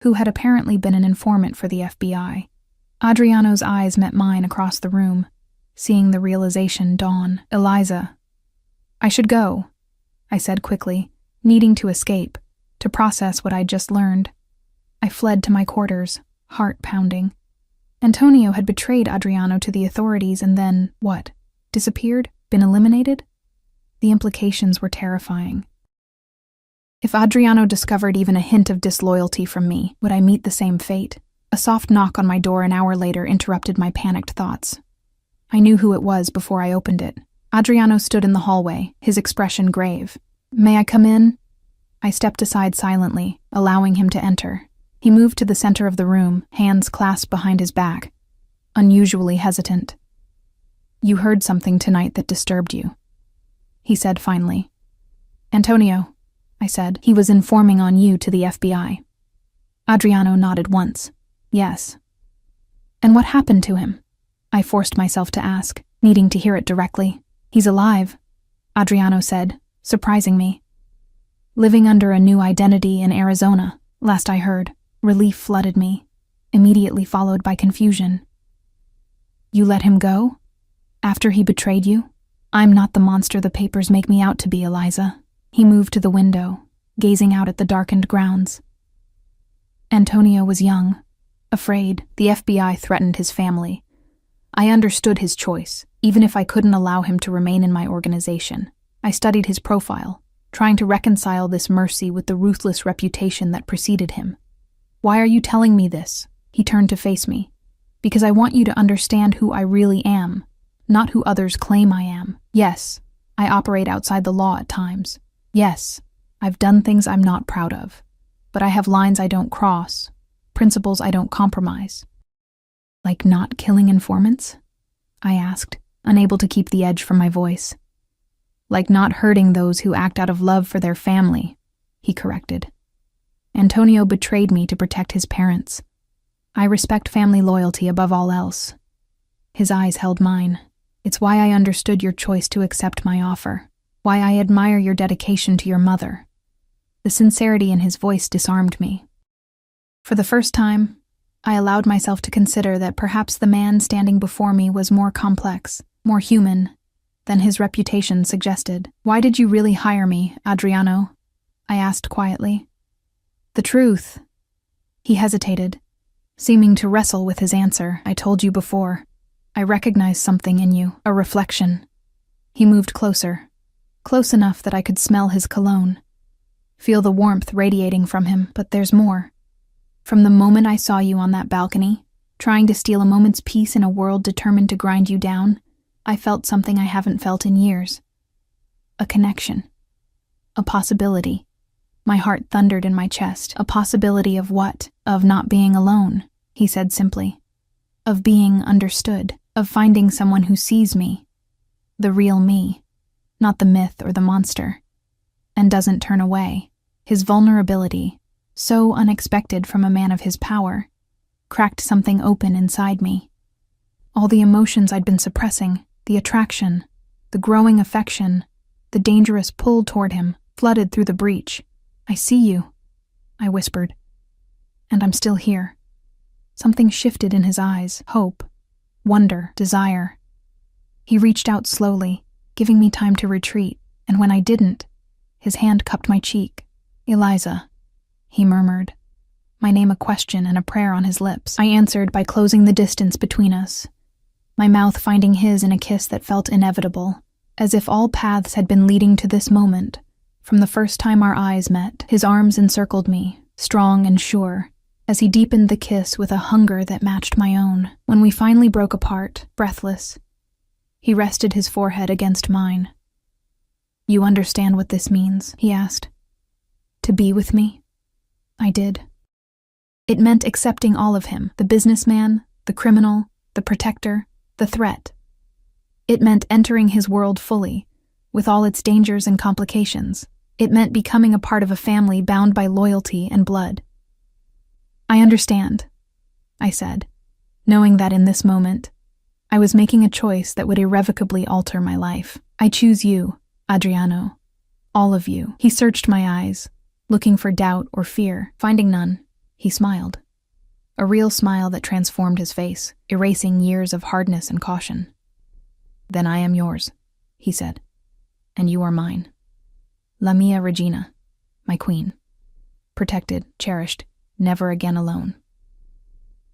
who had apparently been an informant for the FBI. Adriano's eyes met mine across the room, seeing the realization dawn. Eliza, I should go, I said quickly, needing to escape, to process what I'd just learned. I fled to my quarters, heart pounding. Antonio had betrayed Adriano to the authorities and then, what? Disappeared? Been eliminated? The implications were terrifying. If Adriano discovered even a hint of disloyalty from me, would I meet the same fate? A soft knock on my door an hour later interrupted my panicked thoughts. I knew who it was before I opened it. Adriano stood in the hallway, his expression grave. May I come in? I stepped aside silently, allowing him to enter. He moved to the center of the room, hands clasped behind his back, unusually hesitant. You heard something tonight that disturbed you, he said finally. Antonio, I said, he was informing on you to the FBI. Adriano nodded once. Yes. And what happened to him? I forced myself to ask, needing to hear it directly. He's alive, Adriano said, surprising me. Living under a new identity in Arizona, last I heard. Relief flooded me, immediately followed by confusion. You let him go? After he betrayed you? I'm not the monster the papers make me out to be, Eliza. He moved to the window, gazing out at the darkened grounds. Antonio was young, afraid. The FBI threatened his family. I understood his choice, even if I couldn't allow him to remain in my organization. I studied his profile, trying to reconcile this mercy with the ruthless reputation that preceded him. Why are you telling me this? He turned to face me. Because I want you to understand who I really am, not who others claim I am. Yes, I operate outside the law at times. Yes, I've done things I'm not proud of. But I have lines I don't cross, principles I don't compromise. Like not killing informants? I asked, unable to keep the edge from my voice. Like not hurting those who act out of love for their family, he corrected. Antonio betrayed me to protect his parents. I respect family loyalty above all else. His eyes held mine. It's why I understood your choice to accept my offer, why I admire your dedication to your mother. The sincerity in his voice disarmed me. For the first time, I allowed myself to consider that perhaps the man standing before me was more complex, more human, than his reputation suggested. Why did you really hire me, Adriano? I asked quietly. The truth. He hesitated, seeming to wrestle with his answer. I told you before. I recognized something in you, a reflection. He moved closer, close enough that I could smell his cologne, feel the warmth radiating from him, but there's more. From the moment I saw you on that balcony, trying to steal a moment's peace in a world determined to grind you down, I felt something I haven't felt in years. A connection. A possibility. My heart thundered in my chest. A possibility of what? Of not being alone, he said simply. Of being understood. Of finding someone who sees me. The real me. Not the myth or the monster. And doesn't turn away. His vulnerability, so unexpected from a man of his power, cracked something open inside me. All the emotions I'd been suppressing, the attraction, the growing affection, the dangerous pull toward him, flooded through the breach. I see you, I whispered. And I'm still here. Something shifted in his eyes, hope, wonder, desire. He reached out slowly, giving me time to retreat, and when I didn't, his hand cupped my cheek. Eliza, he murmured, my name a question and a prayer on his lips. I answered by closing the distance between us, my mouth finding his in a kiss that felt inevitable, as if all paths had been leading to this moment. From the first time our eyes met, his arms encircled me, strong and sure, as he deepened the kiss with a hunger that matched my own. When we finally broke apart, breathless, he rested his forehead against mine. You understand what this means? He asked. To be with me? I did. It meant accepting all of him, the businessman, the criminal, the protector, the threat. It meant entering his world fully, with all its dangers and complications. It meant becoming a part of a family bound by loyalty and blood. I understand, I said, knowing that in this moment, I was making a choice that would irrevocably alter my life. I choose you, Adriano. All of you. He searched my eyes, looking for doubt or fear. Finding none, he smiled. A real smile that transformed his face, erasing years of hardness and caution. Then I am yours, he said, and you are mine. La mia regina, my queen. Protected, cherished, never again alone.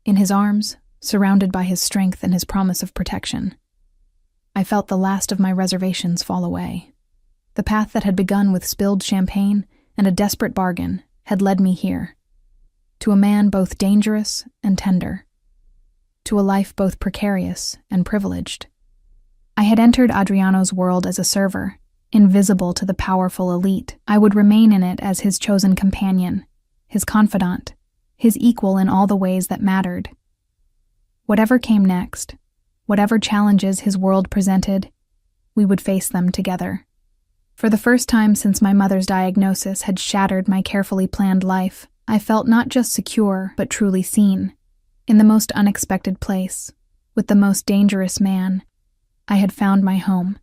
In his arms, surrounded by his strength and his promise of protection, I felt the last of my reservations fall away. The path that had begun with spilled champagne and a desperate bargain had led me here, to a man both dangerous and tender, to a life both precarious and privileged. I had entered Adriano's world as a server, invisible to the powerful elite. I would remain in it as his chosen companion, his confidant, his equal in all the ways that mattered. Whatever came next, whatever challenges his world presented, we would face them together. For the first time since my mother's diagnosis had shattered my carefully planned life, I felt not just secure, but truly seen. In the most unexpected place, with the most dangerous man, I had found my home.